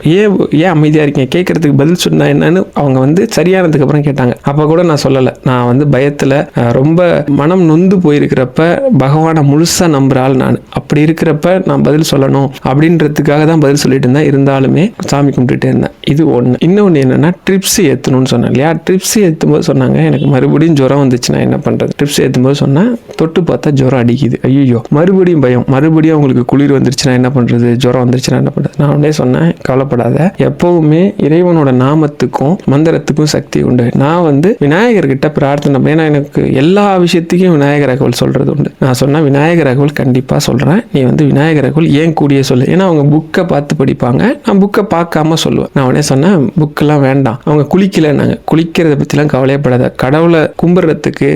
ஏன் அமைதியா இருக்கீங்க, கேட்கறதுக்கு பதில் சொன்னா என்னன்னு அவங்க சரியானதுக்கு அப்புறம் கேட்டாங்க. அப்ப கூட நான் சொல்லலை. நான் பயத்துல ரொம்ப மனம் நொந்து போயிருக்கிறப்ப பகவானை முழுசா நம்புறாள் நான். அப்படி இருக்கிறப்ப நான் பதில் சொல்லணும் அப்படின்றதுக்காக தான் பதில் சொல்லிட்டு இருந்தேன். இருந்தாலுமே சாமி கும்பிட்டுட்டே இருந்தேன். இது ஒண்ணு. இன்னொன்னு என்னன்னா, ட்ரிப்ஸ் ஏத்தணும்னு சொன்னேன் இல்லையா. ட்ரிப்ஸ் ஏத்தும்போது சொன்னாங்க எனக்கு மறுபடியும் ஜுரம் வந்துச்சுன்னா என்ன பண்றது. ட்ரிப்ஸ் ஏத்தும்போது சொன்னா தொட்டு பார்த்தா ஜுரம் அடிக்குது. ஐயோ, மறுபடியும் பயம், மறுபடியும் அவங்களுக்கு குளிர் வந்துருச்சுன்னா என்ன பண்றது, ஜுரம் வந்துருச்சுன்னா என்ன பண்றது. நான் உடனே சொன்னேன், கவலைப்படாத, எப்பவுமே இறைவனோட நாமத்துக்கும் மந்திரத்துக்கும் சக்தி உண்டு. நான் விநாயகர்கிட்ட பிரார்த்தனை, ஏன்னா எனக்கு எல்லா விஷயத்துக்கும் விநாயகர் அகவல் சொல்றது உண்டு. நான் சொன்னா விநாயகர் அகவல் கண்டிப்பா சொல்றேன், நீ விநாயகர் அகவல் ஏன் கூடிய சொல்லு. ஏன்னா அவங்க புக்கை பார்த்து படிப்பாங்க, நான் புக்கை பார்க்காம சொல்லுவேன். நான் உடனே சொன்னேன், புக்கெல்லாம் வேண்டாம், அவங்க குளிக்கலன்னாங்க. குளிக்கிறத பத்திலாம் கவலையப்படாத, கடவுளை கும்பிடுறதுக்கு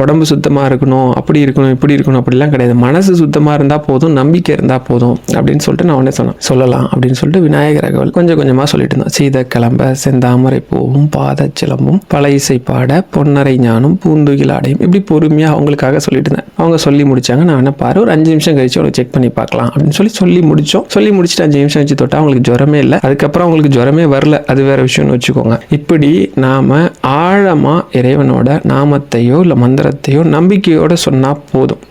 உடம்பு சுத்தமா இருக்கணும், அப்படி இருக்கணும், இப்படி இருக்கணும், அப்படிலாம் கிடையாது. மனசு சுத்தமா இருந்தா போதும், நம்பிக்கை இருந்தா போதும் அப்படின்னு அப்படின்னு சொல்லிட்டு நான் உடனே சொன்னேன், சொல்லலாம் அப்படின்னு சொல்லிட்டு விநாயகர் அகவல் கொஞ்சம் கொஞ்சமாக சொல்லிட்டு இருந்தோம். சீத கிளம்ப செந்தாமரை பூவும் பாத சிலம்பும் பல இசை பாட பொன்னரை ஞானம் பூந்துகில் ஆடையும், இப்படி பொறுமையாக அவங்களுக்காக சொல்லிட்டு இருந்தேன். அவங்க சொல்லி முடிச்சாங்க. நான் என்ன பாரு ஒரு 5 நிமிஷம் கழிச்சு அவங்களை செக் பண்ணி பார்க்கலாம் அப்படின்னு சொல்லி முடிச்சோம். சொல்லி முடிச்சுட்டு 5 நிமிஷம் வச்சு தொட்டா அவங்களுக்கு ஜுரமே இல்லை. அதுக்கப்புறம் அவங்களுக்கு ஜுரமே வரல. அது வேற விஷயம்னு வச்சுக்கோங்க. இப்படி நாம ஆழமா இறைவனோட நாமத்தையோ இல்லை மந்திரத்தையோ நம்பிக்கையோட சொன்னா போதும்.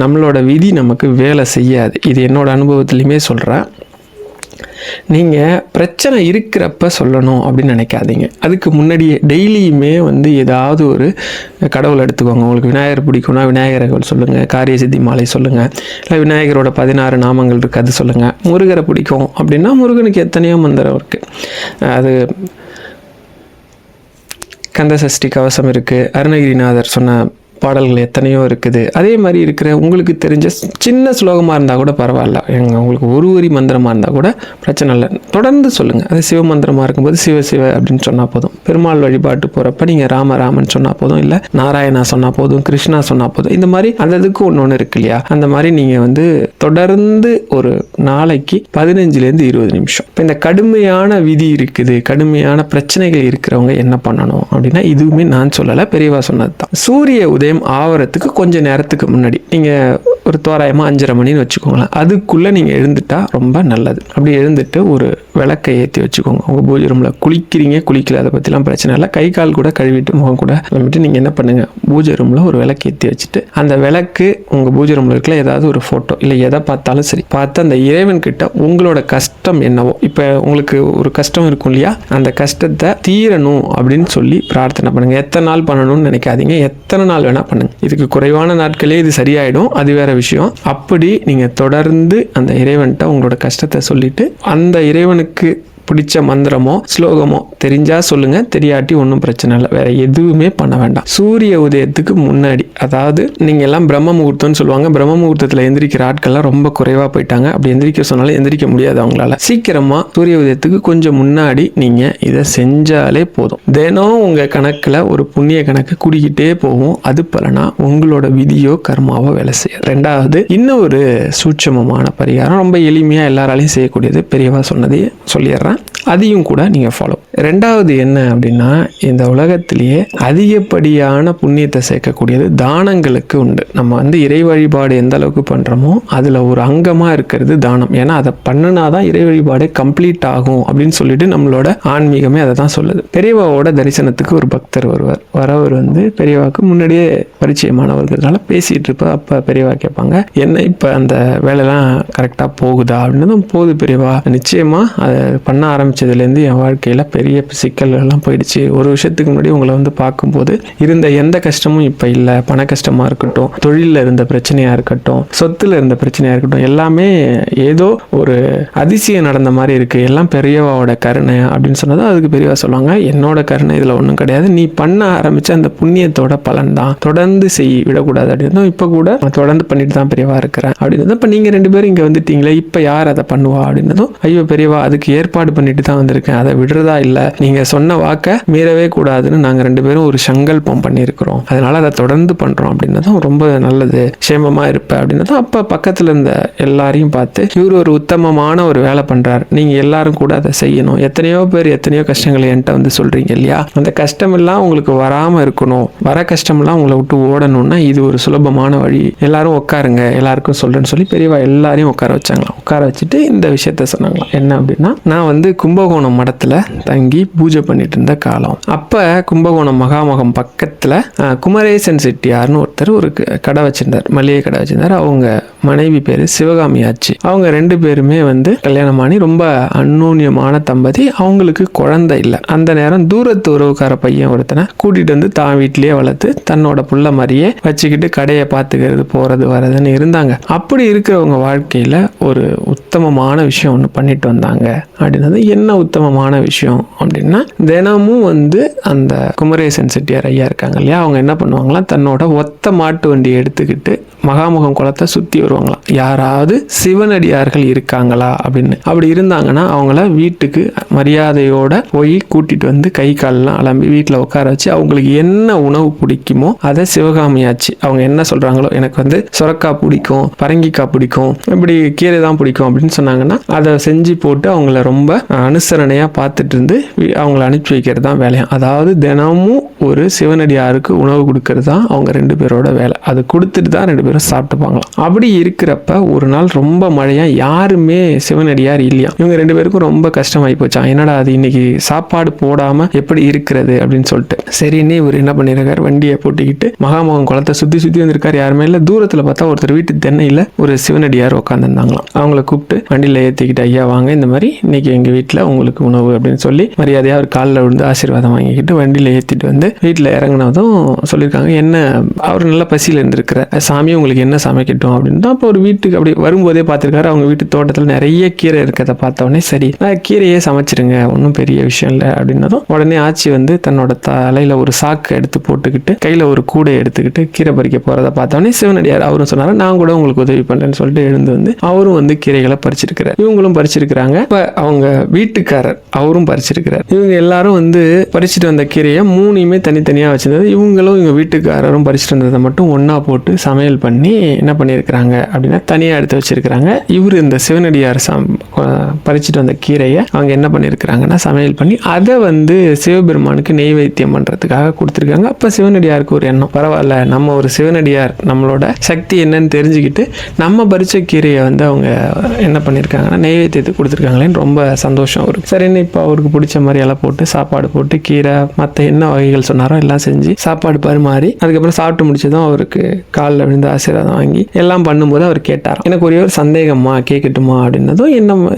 நம்மளோட விதி நமக்கு வேலை செய்யாது. இது என்னோட அனுபவத்திலையுமே சொல்கிறேன். நீங்கள் பிரச்சனை இருக்கிறப்ப சொல்லணும் அப்படின்னு நினைக்காதீங்க. அதுக்கு முன்னாடியே டெய்லியுமே ஏதாவது ஒரு கடவுள் எடுத்துக்கோங்க. உங்களுக்கு விநாயகர் பிடிக்கும்னா விநாயகர் அகவல் சொல்லுங்கள், காரிய சித்தி மாலை சொல்லுங்கள், இல்லை விநாயகரோட 16 நாமங்கள் இருக்குது அது சொல்லுங்கள். முருகரை பிடிக்கும் அப்படின்னா முருகனுக்கு எத்தனையோ மந்திரம் இருக்குது. அது கந்தசஷ்டி கவசம் இருக்குது, அருணகிரிநாதர் சொன்ன பாடல்கள் எத்தனையோ இருக்குது. அதே மாதிரி இருக்கிற உங்களுக்கு தெரிஞ்ச சின்ன ஸ்லோகமாக இருந்தால் கூட பரவாயில்ல. உங்களுக்கு ஒரு வரி மந்திரமாக இருந்தால் கூட பிரச்சனை இல்லை, தொடர்ந்து சொல்லுங்கள். அது சிவ மந்திரமாக இருக்கும்போது சிவ சிவ அப்படின்னு சொன்னால் போதும். பெருமாள் வழிபாட்டு போகிறப்ப நீங்கள் ராம ராமன் சொன்னால் போதும், இல்லை நாராயணா சொன்னால் போதும், கிருஷ்ணா சொன்னால் போதும். இந்த மாதிரி அந்த இதுக்கு ஒன்று இருக்கு இல்லையா, அந்த மாதிரி நீங்கள் தொடர்ந்து ஒரு நாளைக்கு 15லேருந்து 20 நிமிஷம். இப்போ இந்த கடுமையான விதி இருக்குது, கடுமையான பிரச்சனைகள் இருக்கிறவங்க என்ன பண்ணணும் அப்படின்னா, இதுவுமே நான் சொல்லலை, பெரியவா சொன்னது தான். சூரிய உதயம் ஆவறதுக்கு கொஞ்சம் நேரத்துக்கு முன்னாடி நீங்கள் ஒரு தோராயமாக 5:30 மணின்னு வச்சுக்கோங்களேன். அதுக்குள்ளே நீங்கள் எழுந்துட்டா ரொம்ப நல்லது. அப்படி எழுந்துட்டு ஒரு விளக்கை ஏற்றி வச்சுக்கோங்க. உங்கள் பூஜை ரூமில் குளிக்கிறீங்க குளிக்கல அதை பற்றிலாம் பிரச்சனை இல்லை. கை கால் கூட கழுவிட்டு முகம் கூட கழுவிட்டு நீங்கள் என்ன பண்ணுங்கள், பூஜை ரூமில் ஒரு விளக்கு ஏற்றி வச்சுட்டு அந்த விளக்கு உங்கள் பூஜை ரூமில் இருக்கல ஏதாவது ஒரு ஃபோட்டோ இல்லை எதை பார்த்தாலும் சரி பார்த்து அந்த இறைவன்கிட்ட உங்களோட கஷ்டம் என்னவோ, இப்போ உங்களுக்கு ஒரு கஷ்டம் இருக்கும் இல்லையா, அந்த கஷ்டத்தை தீரணும் அப்படின்னு சொல்லி பிரார்த்தனை பண்ணுங்கள். எத்தனை நாள் பண்ணணும்னு நினைக்காதீங்க, எத்தனை நாள் வேணால் பண்ணுங்க. இதுக்கு குறைவான நாட்களே இது சரியாயிடும், அது வேற விஷயம். அப்படி நீங்க தொடர்ந்து அந்த இறைவன்கிட்ட உங்களோட கஷ்டத்தை சொல்லிட்டு அந்த இறைவனுக்கு பிடிச்ச மந்திரமோ ஸ்லோகமோ தெரிஞ்சா சொல்லுங்க, தெரியாட்டி ஒன்றும் பிரச்சனை இல்லை. வேற எதுவுமே பண்ண வேண்டாம். சூரிய உதயத்துக்கு முன்னாடி, அதாவது நீங்க எல்லாம் பிரம்ம முகூர்த்தம்னு சொல்லுவாங்க, பிரம்ம முகூர்த்தத்தில் எந்திரிக்கிற ஆட்கள்லாம் ரொம்ப குறைவா போயிட்டாங்க. அப்படி எந்திரிக்க சொன்னாலும் எந்திரிக்க முடியாது அவங்களால. சீக்கிரமா சூரிய உதயத்துக்கு கொஞ்சம் முன்னாடி நீங்க இதை செஞ்சாலே போதும். தினம் உங்க கணக்குல ஒரு புண்ணிய கணக்கு கூடிக்கிட்டே போகும். அது பலனா உங்களோட விதியோ கர்மாவோ வேலை செய்யும். ரெண்டாவது, இன்னும் ஒரு சூட்சமமான பரிகாரம், ரொம்ப எளிமையா எல்லாராலையும் செய்யக்கூடியது, பெரியவா சொன்னதையே சொல்லிடுறேன், அதையும் கூட நீங்க ஃபாலோ. ரெண்டாவது என்ன அப்படின்னா, இந்த உலகத்திலேயே அதிகப்படியான புண்ணியத்தை சேர்க்கக்கூடியது தானங்களுக்கு உண்டு. நம்ம இறை வழிபாடு எந்த அளவுக்கு பண்றோமோ அதுல ஒரு அங்கமா இருக்கிறது தானம். ஏன்னா அதை பண்ணினாதான் இறை வழிபாடு கம்ப்ளீட் ஆகும் அப்படின்னு சொல்லிட்டு நம்மளோட ஆன்மீகமே அதை தான் சொல்லுது. பெரியவாவோட தரிசனத்துக்கு ஒரு பக்தர் வருவார். வரவர் பெரியவாக்கு முன்னாடியே பரிச்சயமானவர்களால பேசிட்டு இருப்ப. அப்ப பெரியவா கேட்பாங்க, என்ன இப்ப அந்த வேலையெல்லாம் கரெக்டா போகுதா அப்படின்னு. போகுது பெரியவா, நிச்சயமா அதை பண்ண ஆரம்பிச்சதுலேருந்து என் வாழ்க்கையில் பெரிய சிக்கல்கள்லாம் போயிடுச்சு. ஒரு விஷயத்துக்கு முன்னாடி உங்களை பார்க்கும்போது இருந்த எந்த கஷ்டமும் இப்போ இல்லை. பண கஷ்டமாக இருக்கட்டும், தொழிலில் இருந்த பிரச்சனையாக இருக்கட்டும், சொத்தில் இருந்த பிரச்சனையாக இருக்கட்டும், எல்லாமே ஏதோ ஒரு அதிசயம் நடந்த மாதிரி இருக்குது. எல்லாம் பெரியவாவோட கருணை அப்படின்னு சொன்னதும் அதுக்கு பெரியவா சொல்லுவாங்க, என்னோட கருணை இதில் ஒன்றும் கிடையாது, நீ பண்ண ஆரம்பித்த அந்த புண்ணியத்தோட பலன் தான், தொடர்ந்து விடக்கூடாது அப்படின்னு. இப்போ கூட தொடர்ந்து பண்ணிட்டு தான் பெரியவா இருக்கிறேன் அப்படின்னு. இப்போ நீங்கள் 2 பேரும் இங்கே வந்துட்டீங்களே, இப்போ யார் அதை பண்ணுவா அப்படின்னதும், ஐயோ பெரியவா அதுக்கு ஏற்பாடு பண்ணிட்டு தான் வந்திருக்கேன், அதை விடுறதா இல்லை, நீங்க சொன்ன வாக்க மீறவே கூடாதுன்னு நாங்க 2 பேரும் ஒரு சங்கல்பம் பண்ணியிருக்கிறோம், அதனால அதை தொடர்ந்து பண்றோம் அப்படின்னதும், ரொம்ப நல்லது, சேமமா இருப்ப அப்படின்னதும். அப்ப பக்கத்துல இருந்த எல்லாரையும் பார்த்து, இவர் ஒரு உத்தமமான ஒரு வேலை பண்றாரு, நீங்க எல்லாரும் கூட அதை செய்யணும். எத்தனையோ பேர் எத்தனையோ கஷ்டங்களை என்கிட்ட சொல்றீங்க இல்லையா, அந்த கஷ்டம் எல்லாம் உங்களுக்கு வராம இருக்கணும், வர கஷ்டம் எல்லாம் உங்களை விட்டு ஓடணும்னா இது ஒரு சுலபமான வழி, எல்லாரும் உட்காருங்க, எல்லாருக்கும் சொல்றேன்னு சொல்லி பெரியவா எல்லாரையும் உட்கார வச்சாங்களாம். உட்கார வச்சுட்டு இந்த விஷயத்த சொன்னாங்களாம். என்ன அப்படின்னா, நான் கும்பகோணம் மடத்துல தங்கி பூஜை பண்ணிட்டு இருந்த காலம். அப்ப கும்பகோணம் மகாமகம் பக்கத்துல குமரேசன் செட்டியார்னு ஒருத்தர் ஒரு கடை வச்சிருந்தார், மளிகை கடை வச்சிருந்தார். அவங்க மனைவி பேரு சிவகாமி ஆச்சு. அவங்க 2 பேருமே கல்யாணம் ஆனி ரொம்ப அந்நூன்யமான தம்பதி. அவங்களுக்கு குழந்தை இல்லை. அந்த நேரம் தூரத்து உறவுக்கார பையன் ஒருத்தனை கூட்டிட்டு தான் வீட்டிலேயே வளர்த்து தன்னோட புள்ள மாதிரியே வச்சுக்கிட்டு கடையை பார்த்துக்கிறது, போறது வரதுன்னு இருந்தாங்க. அப்படி இருக்கிறவங்க வாழ்க்கையில ஒரு உத்தமமான விஷயம் ஒன்று பண்ணிட்டு வந்தாங்க அப்படின்னது. என்ன உத்தமமான விஷயம் அப்படின்னா, தினமும் வந்து அந்த குமரேசன் செட்டியார் ஐயா இருக்காங்க இல்லையா, அவங்க என்ன பண்ணுவாங்களாம், தன்னோட ஒத்த மாட்டு வண்டியை எடுத்துக்கிட்டு மகாமுகம் குளத்தை சுற்றி வருவாங்களாம். யாராவது சிவனடியார்கள் இருக்காங்களா அப்படின்னு. அப்படி இருந்தாங்கன்னா அவங்கள வீட்டுக்கு மரியாதையோட போய் கூட்டிட்டு வந்து கை காலெல்லாம் அலம்பி வீட்டில் உட்கார வச்சு அவங்களுக்கு என்ன உணவு பிடிக்குமோ அதை சிவகாமியாச்சு அவங்க என்ன சொல்றாங்களோ, எனக்கு வந்து சுரக்காய் பிடிக்கும், பரங்கிக்காய் பிடிக்கும், இப்படி கீரை தான் பிடிக்கும் அப்படின்னு சொன்னாங்கன்னா அதை செஞ்சு போட்டு அவங்கள ரொம்ப அனுசரணையா பார்த்துட்டு இருந்து அவங்கள அனுப்பி வைக்கிறது தான் வேலையா. அதாவது தினமும் ஒரு சிவனடியாருக்கு உணவு கொடுக்கறது தான் அவங்க 2 பேரோட வேலை. அது கொடுத்துட்டு தான் 2 பேரும் சாப்பிட்டுப்பாங்களாம். அப்படி இருக்கிறப்ப ஒரு நாள் ரொம்ப மழையா, யாருமே சிவனடியார் இல்லையா. இவங்க 2 பேருக்கும் ரொம்ப கஷ்டமாயி போச்சான். என்னடா அது, இன்னைக்கு சாப்பாடு போடாம எப்படி இருக்கிறது அப்படின்னு சொல்லிட்டு சரின்னு இவர் என்ன பண்ணிருக்காரு, வண்டியை போட்டிக்கிட்டு மகாமகம் குளத்தை சுத்தி சுத்தி வந்திருக்காரு. யாருமே இல்லை. தூரத்துல பார்த்தா ஒருத்தர் வீட்டு தென்னையில ஒரு சிவனடியார் உட்காந்துருந்தாங்களாம். அவங்கள கூப்பிட்டு வண்டியில ஏற்றிக்கிட்டு, ஐயா வாங்க, இந்த மாதிரி இன்னைக்கு எங்க வீட்டில் உங்களுக்கு உணவு அப்படின்னு சொல்லி மரியாதையா அவர் காலில் விழுந்து ஆசீர்வாதம் வாங்கிக்கிட்டு வண்டியில ஏற்றிட்டு வந்து வீட்டில் இறங்கினதும் சொல்லியிருக்காங்க, என்ன அவர் நல்ல பசியில் இருந்திருக்கிற சாமி, உங்களுக்கு என்ன சமைக்கட்டும் அப்படின்னு தான். அப்போ ஒரு வீட்டுக்கு அப்படி வரும்போதே பார்த்துருக்காரு, அவங்க வீட்டு தோட்டத்தில் நிறைய கீரை இருக்கிறத பார்த்தோடனே சரி கீரையே சமைச்சிருங்க, ஒன்றும் பெரிய விஷயம் இல்லை அப்படின்னதும் உடனே ஆச்சி வந்து தன்னோட தலையில ஒரு சாக்கு எடுத்து போட்டுக்கிட்டு கையில ஒரு கூடை எடுத்துக்கிட்டு கீரை பறிக்க போறதை பார்த்தோடனே சிவனடியார் அவரும் சொன்னாரு, நான் கூட உங்களுக்கு உதவி பண்றேன்னு சொல்லிட்டு எழுந்து வந்து அவரும் வந்து கீரைகளை பறிச்சிருக்கிறார். இவங்களும் பறிச்சிருக்கிறாங்க. இப்ப அவங்க வீட்டுக்காரர் அவரும் பறிச்சிருக்கிறார். இவங்க எல்லாரும் வந்து பறிச்சுட்டு வந்த கீரையை 3யுமே தனித்தனியா வச்சிருந்தது. இவங்களும் இவங்க வீட்டுக்காரரும் பறிச்சுட்டு வந்ததை மட்டும் ஒன்னா போட்டு சமையல் பண்ணி என்ன பண்ணியிருக்கிறாங்க அப்படின்னா தனியா எடுத்து வச்சிருக்கிறாங்க. இவர் இந்த சிவனடியார் பறிச்சுட்டு வந்த கீரையை அவங்க என்ன பண்ணியிருக்கிறாங்கன்னா சமையல் பண்ணி அதை வந்து சிவபெருமானுக்கு நெய்வேத்தியம் பண்றதுக்காக கொடுத்துருக்காங்க. அப்ப சிவனடியாருக்கு ஒரு எண்ணம், பரவாயில்ல நம்ம ஒரு சிவனடியார் நம்மளோட சக்தி என்னன்னு தெரிஞ்சுக்கிட்டு நம்ம பறிச்ச கீரையை வந்து அவங்க என்ன பண்ணியிருக்காங்கன்னா நெய்வேத்தியத்துக்கு கொடுத்துருக்காங்களேன்னு ரொம்ப சந்தோஷம் அவருக்கு. சரின்னு இப்போ அவருக்கு பிடிச்ச மாதிரி எல்லாம் போட்டு சாப்பாடு போட்டு கீரை மற்ற என்ன வகைகள் சொன்னாரோ எல்லாம் செஞ்சு சாப்பாடு பரிமாறி அதுக்கப்புறம் சாப்பிட்டு முடிச்சதும் அவருக்கு காலில் விழுந்து ஆசீர்வாதம் வாங்கி எல்லாம் பண்ணும்போது அவர் கேட்டார், எனக்கு ஒரே ஒரு சந்தேகமா கேட்கட்டுமா அப்படின்னதும்,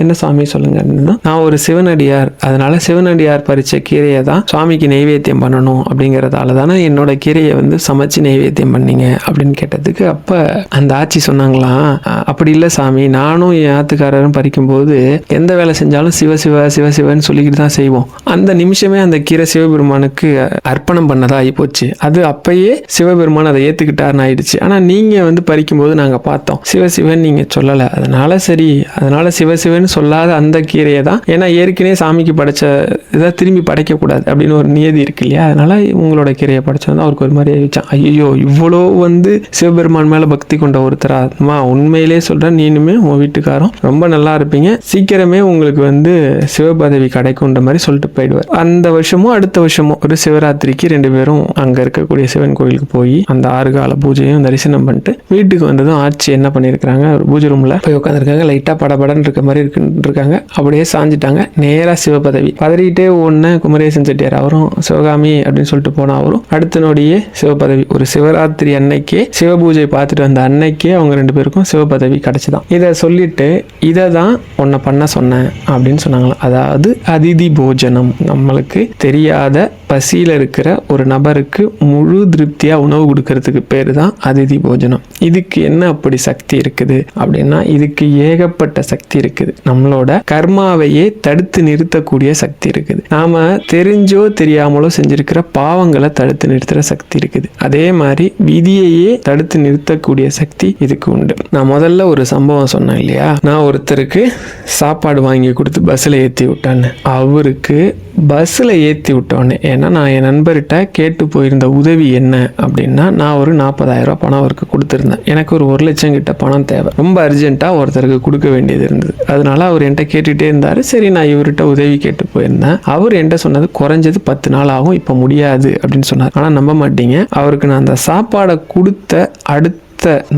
என்ன சுவாமி சொல்லுங்க அப்படின்னா, நான் ஒரு சிவனடியார், அதனால சிவனடியார் பறிச்ச கீரையை தான் சுவாமிக்கு நெய்வேத்தியம் பண்ணணும் அப்படிங்கறதால தானே என்னோட கீரையை வந்து சமைச்சு நெய்வேத்தியம் பண்ணீங்க அப்படின்னு கேட்டதுக்கு அப்ப அந்த ஆச்சி சொன்னாங்களாம், அப்படி இல்லை சாமி, நானும் என் ஆத்துக்காரரும் பறிக்கும்போது எந்த வேலை செஞ்சாலும் சிவ சிவ சிவ சிவன்னு சொல்லிக்கிட்டு தான் செய்வோம். அந்த நிமிஷமே அந்த கீரை சிவபெருமானுக்கு அர்ப்பணம் பண்ணதா ஆகி போச்சு. அது அப்பயே சிவபெருமான் அதை ஏத்துக்கிட்டாருன்னு ஆயிடுச்சு. ஆனா நீங்க வந்து பறிக்கும்போது நாங்க பார்த்தோம் சிவசிவன் நீங்க சொல்லல, அதனால சிவசிவன் சொல்லாத அந்த கீரையை தான், ஏன்னா ஏற்கனவே சாமிக்கு படைச்ச இதை திரும்பி படைக்க கூடாது அப்படின்னு ஒரு நியதி இருக்கு இல்லையா, அதனால உங்களோட கீரையை படைச்சது அவருக்கு ஒரு மாதிரி ஆயிடுச்சான். ஐயோ இவ்வளோ வந்து சிவபெருமான் மேல பக்தி கொண்ட ஒருத்தரா, உண்மையிலே சொல்றேன், நீனுமே உன் வீட்டுக்காரும் ரொம்ப நல்லா இருப்பீங்க, சீக்கிரமே உங்களுக்கு வந்து சிவபதவி கிடைக்கும்ன்ற மாதிரி சொல்லிட்டு போயிடுவார். அந்த வருஷமோ அடுத்த வருஷமோ ஒரு சிவராத்திரிக்கு 2 பேரும் அங்க இருக்கக்கூடிய சிவன் கோயிலுக்கு போய் அந்த 6 கால பூஜையும் தரிசனம் பண்ணிட்டு வீட்டுக்கு வந்ததும் ஆட்சி என்ன பண்ணிருக்காங்க, ஒரு பூஜை ரூம்ல போய் உட்காந்துருக்காங்க. லைட்டா படபடன்னு இருக்க மாதிரி இருக்காங்க. அப்படியே சாஞ்சிட்டாங்க. நேரா சிவபதவி பதறிட்டே ஒன்னு குமரேசன் செட்டியார் அவரும் சிவகாமி அப்படின்னு சொல்லிட்டு போனா அவரும் அடுத்த நொடியே சிவபதவி. ஒரு சிவராத்திரி அன்னைக்கே சிவபூஜை பார்த்துட்டு வந்த அன்னைக்கே அவங்க 2 பேருக்கும் சிவபதவி கிடைச்சுதான். இதை சொல்லிட்டு இதை தான் உன்னை பண்ண சொன்னேன் அப்படின்னு சொன்னாங்களாம். அதாவது அதிதி போஜனம், நம்மளுக்கு தெரியாத பசியில இருக்கிற ஒரு நபருக்கு முழு திருப்தியா உணவு கொடுக்கறதுக்கு பேரு தான் அதிதி போஜனம். இதுக்கு என்ன அப்படி சக்தி இருக்குது அப்படின்னா, இதுக்கு ஏகப்பட்ட சக்தி இருக்குது. நம்மளோட கர்மாவையே தடுத்து நிறுத்தக்கூடிய சக்தி இருக்குது. நாம தெரிஞ்சோ தெரியாமலோ செஞ்சிருக்கிற பாவங்களை தடுத்து நிறுத்துற சக்தி இருக்குது. அதே மாதிரி விதியையே தடுத்து நிறுத்தக்கூடிய சக்தி இதுக்கு உண்டு. நான் முதல்ல ஒரு சம்பவம் சொன்னேன் இல்லையா, நான் ஒருத்தருக்கு சாப்பாடு வாங்கி கொடுத்து பஸ்ல ஏற்றி விட்டான்னு. அவருக்கு பஸ்ல ஏற்றி விட்டோன்னே, ஏன்னா நான் என் நண்பர்கிட்ட கேட்டு போயிருந்த உதவி என்ன அப்படின்னா, நான் ஒரு 40,000 ரூபாய் பணம் அவருக்கு கொடுத்துருந்தேன். எனக்கு ஒரு 1 லட்சம் கிட்ட பணம் தேவை, ரொம்ப அர்ஜென்ட்டா ஒருத்தருக்கு கொடுக்க வேண்டியது இருந்தது. அதனால அவர் என்கிட்ட கேட்டுட்டே இருந்தாரு. சரி நான் இவர்கிட்ட உதவி கேட்டு போயிருந்தேன். அவர் என்கிட்ட சொன்னது குறைஞ்சது 10 நாள் ஆகும், இப்ப முடியாது அப்படின்னு சொன்னார். ஆனா நம்ப மாட்டீங்க, அவருக்கு நான் அந்த சாப்பாடை கொடுத்த அடுத்த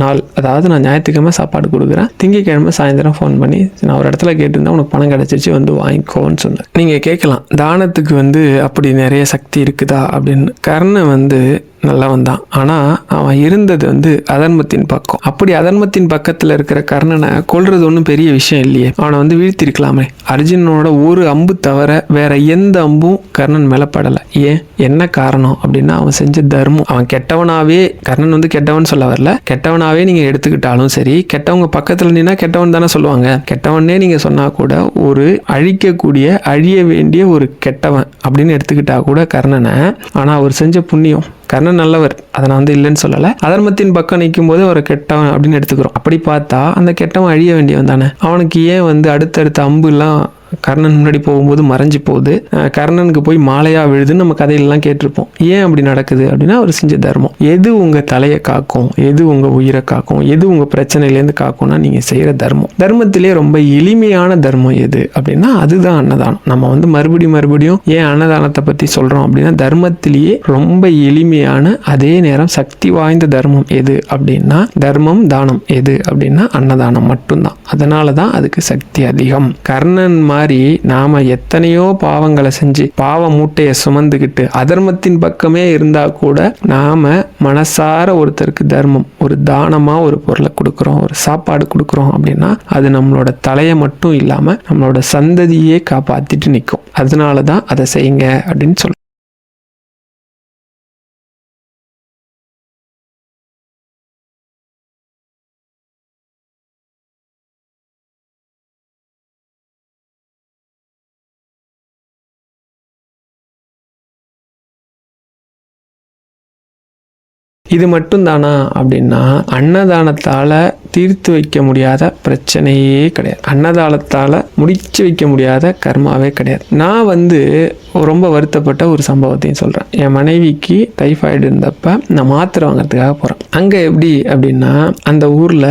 நாள், அதாவது நான் ஞாயிற்றுக்கிழமை சாப்பாடு கொடுக்குறேன், திங்கக்கிழமை சாயந்தரம் ஃபோன் பண்ணி, நான் ஒரு இடத்துல கேட்டிருந்தேன், உனக்கு பணம் கிடைச்சிச்சு வந்து வாங்கிக்கோன்னு சொன்னேன். நீங்க கேட்கலாம், தானத்துக்கு வந்து அப்படி நிறைய சக்தி இருக்குதா அப்படின்னு. கர்ணன் வந்து நல்லவன் தான். ஆனால் அவன் இருந்தது வந்து அதர்மத்தின் பக்கம். அப்படி அதர்மத்தின் பக்கத்தில் இருக்கிற கர்ணனை கொல்றது ஒன்றும் பெரிய விஷயம் இல்லையே. அவனை வந்து வீழ்த்திருக்கலாமே. அர்ஜுனனோட ஒரு அம்பு தவிர வேற எந்த அம்பும் கர்ணன் மேலே படலை. ஏன், என்ன காரணம் அப்படின்னா அவன் செஞ்ச தர்மம். அவன் கெட்டவனாவே, கர்ணன் வந்து கெட்டவன் சொல்ல வரல, கெட்டவனாவே நீங்கள் எடுத்துக்கிட்டாலும் சரி, கெட்டவங்க பக்கத்தில் நின்னா கெட்டவன் தானே சொல்லுவாங்க. கெட்டவனே நீங்கள் சொன்னால் கூட ஒரு அழிக்கக்கூடிய, அழிய வேண்டிய ஒரு கெட்டவன் அப்படின்னு எடுத்துக்கிட்டா கூட கர்ணனை. ஆனால் அவர் செஞ்ச புண்ணியம், கர்ணன் நல்லவர், அதை நான் வந்து இல்லைன்னு சொல்லலை. அதர்மத்தின் பக்கம் நிற்கும் போது ஒரு கெட்டவன் அப்படின்னு எடுத்துக்கிறோம். அப்படி பார்த்தா அந்த கெட்டவன் அழிய வேண்டியவன் தானே. அவனுக்கு ஏன் வந்து அடுத்தடுத்த அம்புலாம் கர்ணன் முன்னாடி போகும்போது மறைஞ்சு போகுது, கர்ணனுக்கு போய் மாலையா விழுதுன்னு நம்ம கதையிலலாம் கேட்டிருப்போம். ஏன் அப்படி நடக்குது அப்படின்னா அவர் செஞ்ச தர்மம். எது உங்கள் தலையை காக்கும், எது உங்கள் உயிரை காக்கும், எது உங்கள் பிரச்சனையிலேருந்து காக்கும்னா நீங்கள் செய்கிற தர்மம். தர்மத்திலே ரொம்ப எளிமையான தர்மம் எது அப்படின்னா அதுதான் அன்னதானம். நம்ம வந்து மறுபடியும் ஏன் அன்னதானத்தை பற்றி சொல்கிறோம் அப்படின்னா தர்மத்திலேயே ரொம்ப எளிமையான அதே நேரம் சக்தி வாய்ந்த தர்மம் எது அப்படின்னா தர்மம் தானம் எது அப்படின்னா அன்னதானம் மட்டும்தான். அதனால தான் அதுக்கு சக்தி அதிகம். கர்ணன் மாதிரி நாம எத்தனையோ பாவங்களை செஞ்சு பாவ மூட்டையை சுமந்துக்கிட்டு அதர்மத்தின் பக்கமே இருந்தா கூட நாம மனசார ஒருத்தருக்கு தர்மம், ஒரு தானமா ஒரு பொருளை கொடுக்குறோம், ஒரு சாப்பாடு கொடுக்குறோம் அப்படின்னா அது நம்மளோட தலையை மட்டும் இல்லாம நம்மளோட சந்ததியே காப்பாத்திட்டு நிற்கும். அதனாலதான் அதை செய்யுங்க அப்படின்னு சொல்றோம். இது மட்டும் தானா அப்படின்னா அன்னதானத்தால் தீர்த்து வைக்க முடியாத பிரச்சனையே கிடையாது. அன்னதானத்தால் முடிச்சு வைக்க முடியாத கர்மாவே கிடையாது. நான் வந்து ரொம்ப வருத்தப்பட்ட ஒரு சம்பவத்தையும் சொல்கிறேன். என் மனைவிக்கு டைஃபாய்டு இருந்தப்ப நான் மாத்திரை வாங்கிறதுக்காக போகிறேன். அங்கே எப்படி அப்படின்னா அந்த ஊரில்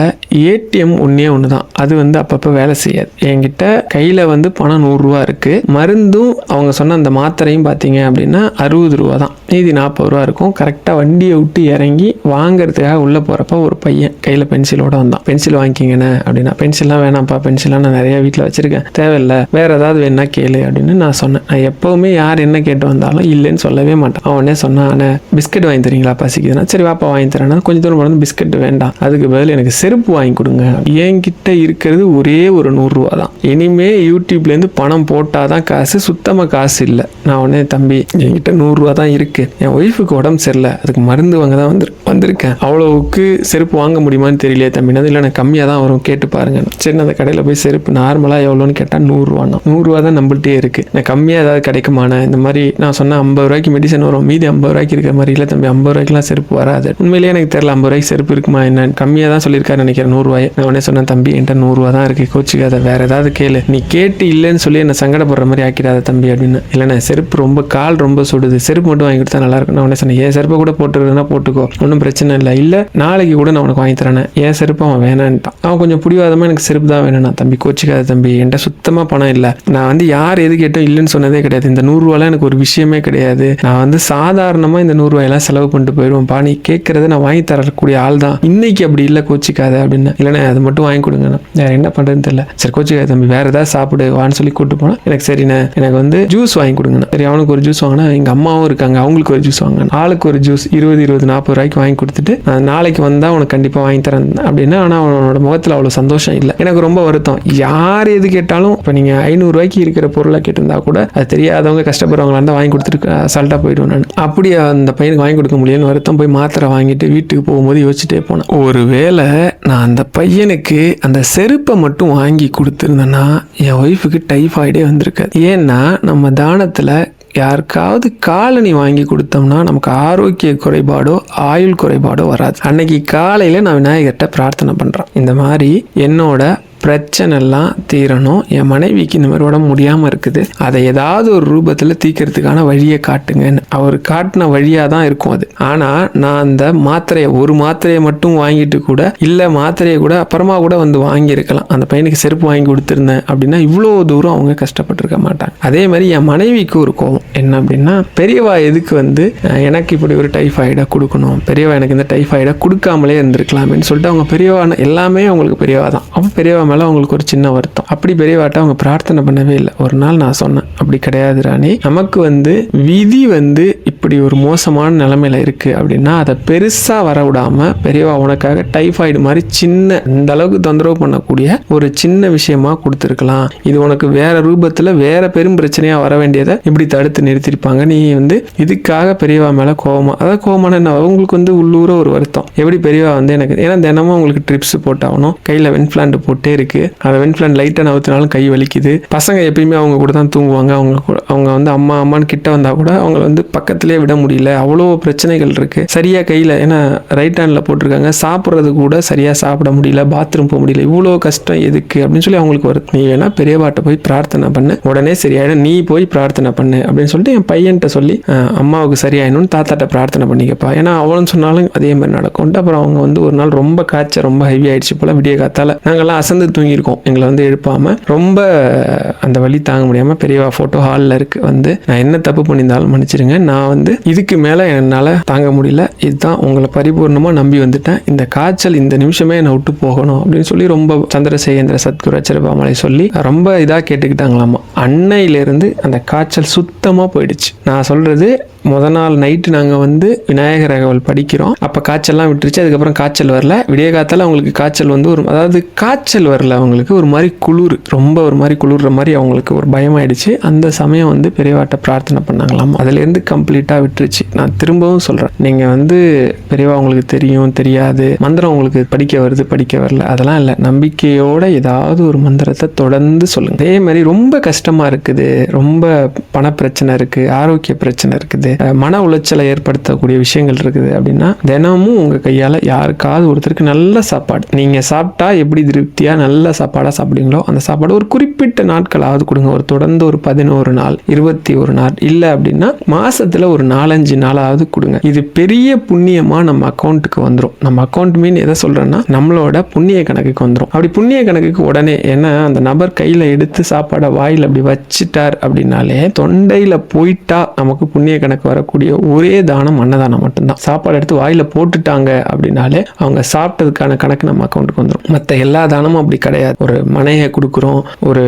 ஏடிஎம் ஒன்று தான், அது வந்து அப்பப்போ வேலை செய்யாது. என்கிட்ட கையில் வந்து பணம் 100 ரூபா இருக்குது. மருந்தும் அவங்க சொன்ன அந்த மாத்திரையும் பார்த்தீங்க அப்படின்னா 60 ரூபா தான், மீதி 40 ரூபா இருக்கும். கரெக்டாக வண்டியை விட்டு இறங்கி வாங்கிறதுக்காக உள்ளே போகிறப்ப ஒரு பையன் கையில் பென்சிலோட வந்தான். பென்சில் வாங்கிக்கிங்கண்ணே அப்படின்னா. பென்சில்லாம் வேணாம்ப்பா, பென்சிலாம் நான் நிறைய வீட்டில் வச்சுருக்கேன், தேவையில்லை, வேறு ஏதாவது வேணா கேளு அப்படின்னு நான் சொன்னேன். நான் எப்போவுமே யார் என்ன கேட்டு வந்தாலும் இல்லைன்னு சொல்லவே மாட்டேன். அவனே சொன்னான், பிஸ்கட் வாங்கி தரீங்களா பசிக்குதுன்னா, சரி வாப்பா வாங்கி தரேன்னா கொஞ்சம் தூரம் வந்து பிஸ்கட் வேண்டாம், அதுக்கு பதில் எனக்கு செருப்பு வாங்கி கொடுங்க. என்கிட்ட இருக்கிறது ஒரே ஒரு 100 ரூபா தான். இனிமே யூடியூப்லேருந்து பணம் போட்டால் தான் காசு, சுத்தமாக காசு இல்லை. நான் உடனே தம்பி என்கிட்ட 100 ரூபா தான் இருக்குது, என் ஒய்ஃபுக்கு உடம்பு சரியில்லை, அதுக்கு மருந்து வாங்க தான் வந்திருக்கேன், அவ்வளோவுக்கு செருப்பு வாங்க முடியுமான்னு தெரியலையே தம்பினா. இல்லை எனக்கு கம்மியாக தான் வரும், கேட்டு பாருங்க. சரி நான் அந்த கடையில் போய் செருப்பு நார்மலாக எவ்வளோன்னு கேட்டால் 100 ரூபான்னா. 100 ரூபா தான் நம்மள்ட்டே இருக்குது, நான் கம்மியாக ஏதாவது கிடைக்குமான இந்த மாதிரி. நான் சொன்னேன் 50 ரூபாய்க்கு மெடிசன் வரும், மீதி 50 ரூபாய்க்கு இருக்கிற மாதிரி. இல்லை தம்பி 50 ரூபாய்க்குலாம் செருப்பு வராது. உண்மையிலேயே எனக்கு தெரியல 50 ரூபாய்க்கு செருப்பு இருக்குமா என்னன்னு. கம்மியாக தான் சொல்லியிருக்காரு நினைக்கிறேன் 100 ரூபாய். நான் உடனே சொன்னேன், தம்பி என்கிட்ட 100 ரூபா தான் இருக்குது, கோச்சிக்காத, வேற ஏதாவது கேளு, நீ கேட்டு இல்லைன்னு சொல்லி என்ன சங்கடப்படுற மாதிரி ஆக்கிடாத தம்பி அப்படின்னு. இல்லைண்ணே செருப்பு ரொம்ப கால் ரொம்ப சுடுது, செருப்பு மட்டும் வாங்கி கொடுத்தா நல்லா இருக்கும். நான் உடனே சொன்னேன், ஏன் செருப்பை கூட போட்டுருந்தா போட்டுக்கோ, ஒன்றும் பிரச்சனை இல்லை, இல்லை நாளைக்கு கூட நான் உனக்கு வாங்கி தரேன். ஏன் செருப்பு அவன் வேணான்ட்டான். அவன் கொஞ்சம் பிடிவாதமாக எனக்கு செருப்பு தான் வேணும்னா. தம்பி கோச்சிக்காத தம்பி, என்கிட்ட சுத்தமாக பணம் இல்லை, நான் வந்து யார் எது கேட்டோம் இல்லைன்னு சொன்னதே கிடையாது, இந்த 100 ரூபாலாம் எனக்கு ஒரு விஷயமே கிடையாது, நான் வந்து சாதாரணமாக இந்த 100 ரூபாயெல்லாம் செலவு பண்ணிட்டு போயிடுவேன் பா, நீ கேட்கறத நான் வாங்கி தரக்கூடிய ஆள் தான், இன்னைக்கு அப்படி இல்லை கோச்சிக்காத அப்படின்னு. இல்லைண்ணே அது மட்டும் வாங்கி கொடுங்கண்ணா. வேற என்ன பண்ணுறதுன்னு தெரியல. சரி கோச்சிக்காத தம்பி, வேற ஏதாவது சாப்பிடு வான்னு சொல்லி கூப்பிட்டு போனால், எனக்கு சரிண்ணே எனக்கு வந்து ஜூஸ் வாங்கி கொடுங்கண்ணா. சரி அவனுக்கு ஒரு ஜூஸ் வாங்கினா, எங்கள் அம்மாவும் இருக்காங்க அவங்களுக்கு ஒரு ஜூஸ் வாங்கினா, ஆளுக்கு ஒரு ஜூஸ் 20 40 ரூபாய்க்கு வாங்கி கொடுத்துட்டு நான் நாளைக்கு வந்தால் உனக்கு கண்டிப்பாக வாங்கி தரேன் அப்படின்னா. ஆனால் அவனோட முகத்தில் அவ்வளோ சந்தோஷம் இல்லை. எனக்கு ரொம்ப வருத்தம். யார் எது கேட்டாலும் இப்போ நீங்கள் 500 ரூபாய்க்கு இருக்கிற பொருளை கேட்டிருந்தா கூட அது தெரியாதவங்க கஷ்டப்படுறவங்களா இருந்தால் வாங்கி கொடுத்துட்டு அசால்ட்டாக போயிடுவேன் நான். அப்படி அந்த பையனுக்கு வாங்கி கொடுக்க முடியும்னு வருத்தம். போய் மாத்திரை வாங்கிட்டு வீட்டுக்கு போகும்போது யோசிச்சுட்டே போனேன், ஒருவேளை நான் அந்த பையனுக்கு அந்த செருப்பை மட்டும் வாங்கி கொடுத்துருந்தேன்னா என் ஒய்ஃபுக்கு டைஃபாய்டே வந்திருக்காது. ஏன்னா நம்ம தானத்தில் யாருக்காவது காலனி வாங்கி கொடுத்தோம்னா நமக்கு ஆரோக்கிய குறைபாடோ ஆயுள் குறைபாடோ வராது. அன்னைக்கு காலையில் நான் விநாயகர்கிட்ட பிரார்த்தனை பண்ணுறேன், இந்த மாதிரி என்னோட பிரச்சனைலாம் தீரணும், என் மனைவிக்கு இந்த மாதிரி உடம்பு முடியாமல் இருக்குது, அதை ஏதாவது ஒரு ரூபத்தில் தீர்க்கறதுக்கான வழியை காட்டுங்கன்னு. அவர் காட்டின வழியாக தான் இருக்கும் அது. ஆனால் நான் அந்த மாத்திரையை ஒரு மாத்திரையை மட்டும் வாங்கிட்டு கூட இல்லை மாத்திரையை கூட அப்புறமா கூட வந்து வாங்கியிருக்கலாம். அந்த பையனுக்கு செருப்பு வாங்கி கொடுத்துருந்தேன் அப்படின்னா இவ்வளோ தூரம் அவங்க கஷ்டப்பட்டுருக்க மாட்டாங்க. அதே மாதிரி என் மனைவிக்கு ஒரு கோபம் என்ன அப்படின்னா, பெரியவா எதுக்கு வந்து எனக்கு இப்படி ஒரு டைஃபாய்டை கொடுக்கணும், பெரியவா எனக்கு இந்த டைஃபாய்டை கொடுக்காமலே இருந்திருக்கலாமேன்னு சொல்லிட்டு அவங்க பெரியவா எல்லாமே அவங்களுக்கு பெரியவா தான். அப்போ பெரியவா மேலே அவங்களுக்கு ஒரு சின்ன வருத்தம். அப்படி பெரியவாட்ட அவங்க பிரார்த்தனை பண்ணவே இல்லை. ஒரு நாள் நான் சொன்னேன், அப்படி கிடையாது ராணி, நமக்கு விதி இப்படி ஒரு மோசமான நிலைமையில இருக்கு அப்படின்னா அதை பெருசா வர விடாம பெரியவா உனக்காக டைஃபாய்டு மாதிரி சின்ன இந்த அளவுக்கு தொந்தரவு பண்ணக்கூடிய ஒரு சின்ன விஷயமா கொடுத்துருக்கலாம். இது உனக்கு வேற ரூபத்துல வேற பெரும் பிரச்சனையா வர வேண்டியதை இப்படி தடுத்து நிறுத்திருப்பாங்க. நீ இதுக்காக பெரியவா மேல கோவமா, அதாவது கோவமான உங்களுக்கு உள்ளூர ஒரு வருத்தம். எப்படி பெரியவா எனக்கு, ஏன்னா தினமும் உங்களுக்கு ட்ரிப்ஸ் போட்டாகணும், கையில வென்பிளான்ட் போட்டே இருக்கு, அந்த வென்பிளான்ட் லைட்டா நவுத்தினாலும் கை வலிக்குது. பசங்க எப்பயுமே அவங்க கூட தான் தூங்குவாங்க. அவங்க அம்மா அம்மான்னு கிட்ட வந்தா கூட அவங்க பக்கத்திலே விட முடியல. அவ்வளோ பிரச்சனைகள் இருக்கு. சரியா கையில, ஏன்னா ரைட் ஹேண்ட்ல போட்டிருக்காங்க, சாப்பிட்றது கூட சரியா சாப்பிட முடியல, பாத்ரூம் போக முடியல. இவ்வளோ கஷ்டம் எதுக்கு அப்படின்னு சொல்லி அவங்களுக்கு வருது. நீ வேணா பெரியவாட்ட போய் பிரார்த்தனை பண்ணு, உடனே சரியாயிடும், நீ போய் பிரார்த்தனை பண்ணு அப்படின்னு சொல்லிட்டு என் பையன்கிட்ட சொல்லி அம்மாவுக்கு சரியாயிடணும்னு தாத்தாட்ட பிரார்த்தனை பண்ணிக்கப்பா, ஏன்னா அவளும் சொன்னாலும் அதே மாதிரி நடக்கும். அப்புறம் அவங்க ஒரு நாள் ரொம்ப காய்ச்சல் ரொம்ப ஹெவி ஆயிடுச்சு போல. விடிய காத்தால நாங்கெல்லாம் அசந்து தூங்கியிருக்கோம். எங்களை எழுப்பாம ரொம்ப அந்த வலி தாங்க முடியாம பெரியவா போட்டோ ஹாலில் இருக்கு. நான் என்ன தப்பு பண்ணியிருந்தாலும் மன்னிச்சிருங்க, நான் இதுக்கு மேல என்னால் தாங்க முடியல, இதுதான் உங்களை பரிபூர்ணமா நம்பி வந்துட்டேன், இந்த காய்ச்சல் இந்த நிமிஷமே என்னை விட்டு போகணும் அப்படின்னு சொல்லி ரொம்ப சந்திரசேகேந்திர சத்குரு அச்சரபாமலை சொல்லி ரொம்ப இதாக கேட்டுக்கிட்டாங்களாமா. அன்னையிலிருந்து அந்த காய்ச்சல் சுத்தமா போயிடுச்சு. நான் சொல்றது முத நாள் நைட்டு நாங்கள் விநாயகர் அகவல் படிக்கிறோம், அப்போ காய்ச்சல்லாம் விட்டுருச்சு. அதுக்கப்புறம் காய்ச்சல் வரல. விடிய காத்தால அவங்களுக்கு காய்ச்சல் அதாவது காய்ச்சல் வரல, அவங்களுக்கு ஒரு மாதிரி குளிர், ரொம்ப ஒரு மாதிரி குளிர்ற மாதிரி அவங்களுக்கு ஒரு பயமாயிடுச்சு. அந்த சமயம் பெரியவாட்ட பிரார்த்தனை பண்ணாங்களாம், அதுலேருந்து கம்ப்ளீட்டாக விட்டுருச்சு. நான் திரும்பவும் சொல்கிறேன், நீங்கள் பெரியவா உங்களுக்கு தெரியும் தெரியாது, மந்திரம் உங்களுக்கு படிக்க வருது படிக்க வரல, அதெல்லாம் இல்லை. நம்பிக்கையோட ஏதாவது ஒரு மந்திரத்தை தொடர்ந்து சொல்லுங்க. அதே மாதிரி ரொம்ப கஷ்டமாக இருக்குது, ரொம்ப பணப்பிரச்சனை இருக்குது, ஆரோக்கிய பிரச்சனை இருக்குது, மன உளைச்சலை ஏற்படுத்தக்கூடிய விஷயங்கள் இருக்குது அப்படின்னா தினமும் உங்க கையால யாருக்காவது ஒருத்தருக்கு நல்ல சாப்பாடு, நீங்க சாப்பிட்டா எப்படி திருப்தியா நல்ல சாப்பாடா சாப்பிடுங்களோ அந்த சாப்பாடு ஒரு குறிப்பிட்ட நாட்களாவது கொடுங்க. ஒரு தொடர்ந்து ஒரு 11 நாள் 21 நாள் இல்ல அப்படின்னா மாசத்துல ஒரு 4-5 நாளாவது கொடுங்க. இது பெரிய புண்ணியமா நம்ம அக்கௌண்ட்டுக்கு வந்துடும். நம்ம அக்கௌண்ட் மீன் எதை சொல்றேன்னா நம்மளோட புண்ணிய கணக்குக்கு வந்துடும். அப்படி புண்ணிய கணக்குக்கு உடனே, ஏன்னா அந்த நபர் கையில எடுத்து சாப்பாடை வாயில் அப்படி வச்சுட்டார் அப்படின்னாலே தொண்டையில போயிட்டா நமக்கு புண்ணிய கணக்கு வரக்கூடிய ஒரே தானம் அன்னதானம் மட்டும்தான். சாப்பாடு எடுத்து வாயில போட்டுட்டாங்க அப்படின்னாலே அவங்க சாப்பிட்டதுக்கான கணக்கு நம்ம அக்கௌண்ட்டுக்கு வந்துடும். மற்ற எல்லா தானமும் அப்படி கிடையாது. ஒரு மனையை கொடுக்குறோம், ஒரு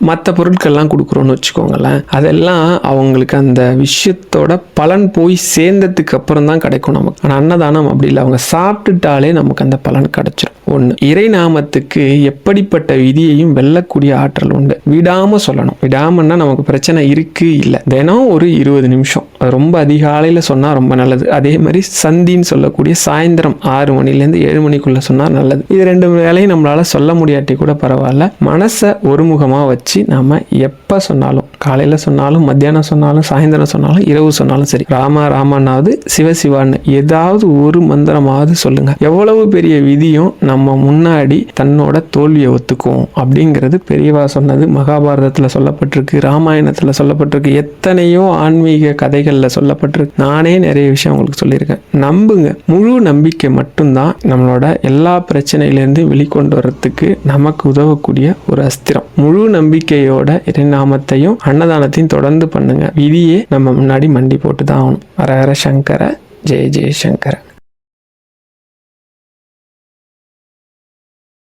மற்ற பொருட்கள்லாம் கொடுக்குறோம்னு வச்சுக்கோங்களேன், அதெல்லாம் அவங்களுக்கு அந்த விஷயத்தோட பலன் போய் சேர்ந்ததுக்கு அப்புறம் தான் கிடைக்கும் நமக்கு. ஆனால் அன்னதானம் அப்படி இல்லை, அவங்க சாப்பிட்டுட்டாலே நமக்கு அந்த பலன் கிடைச்சிடும். ஒன்று, இறை நாமத்துக்கு எப்படிப்பட்ட விதியையும் வெல்லக்கூடிய ஆற்றல் உண்டு. விடாம சொல்லணும். விடாமன்னா நமக்கு பிரச்சனை இருக்கு இல்லை, தினம் ஒரு 20 நிமிஷம், ரொம்ப அதிகாலையில சொன்னா ரொம்ப நல்லது. அதே மாதிரி சந்தின்னு சொல்லக்கூடிய சாயந்தரம் 6 மணிலேருந்து 7 மணிக்குள்ள சொன்னா நல்லது. இது 2 வேலையும் நம்மளால சொல்ல முடியாட்டி கூட பரவாயில்ல, மனசை ஒருமுகமா வச்சு நாம எப்ப சொன்னாலும், காலையில சொன்னாலும், மத்தியானம் சொன்னாலும், சாயந்தரம் சொன்னாலும், இரவு சொன்னாலும் சரி, ராமா ராமானாவது சிவசிவான்னு ஏதாவது ஒரு மந்திரமாவது சொல்லுங்க. எவ்வளவு பெரிய விதியும் நம்ம முன்னாடி தன்னோட தோல்வியை ஒத்துக்கும் அப்படிங்கிறது பெரியவா சொன்னது. மகாபாரதத்துல சொல்லப்பட்டிருக்கு, ராமாயணத்துல சொல்லப்பட்டிருக்கு, எத்தனையோ ஆன்மீக கதைகள்ல சொல்லப்பட்டிருக்கு. நானே நிறைய விஷயம் உங்களுக்கு சொல்லியிருக்கேன். நம்புங்க. முழு நம்பிக்கை மட்டும்தான் நம்மளோட எல்லா பிரச்சனையிலேருந்து வெளிக்கொண்டு வர்றதுக்கு நமக்கு உதவக்கூடிய ஒரு அஸ்திரம். முழு நம்பிக்கையோட இறைநாமத்தையும் அன்னதானத்தையும் தொடர்ந்து பண்ணுங்க. விதியே நம்ம முன்னாடி மண்டி போட்டு தான் ஆகணும். ஹர ஹர சங்கர, ஜெய ஜெய சங்கர.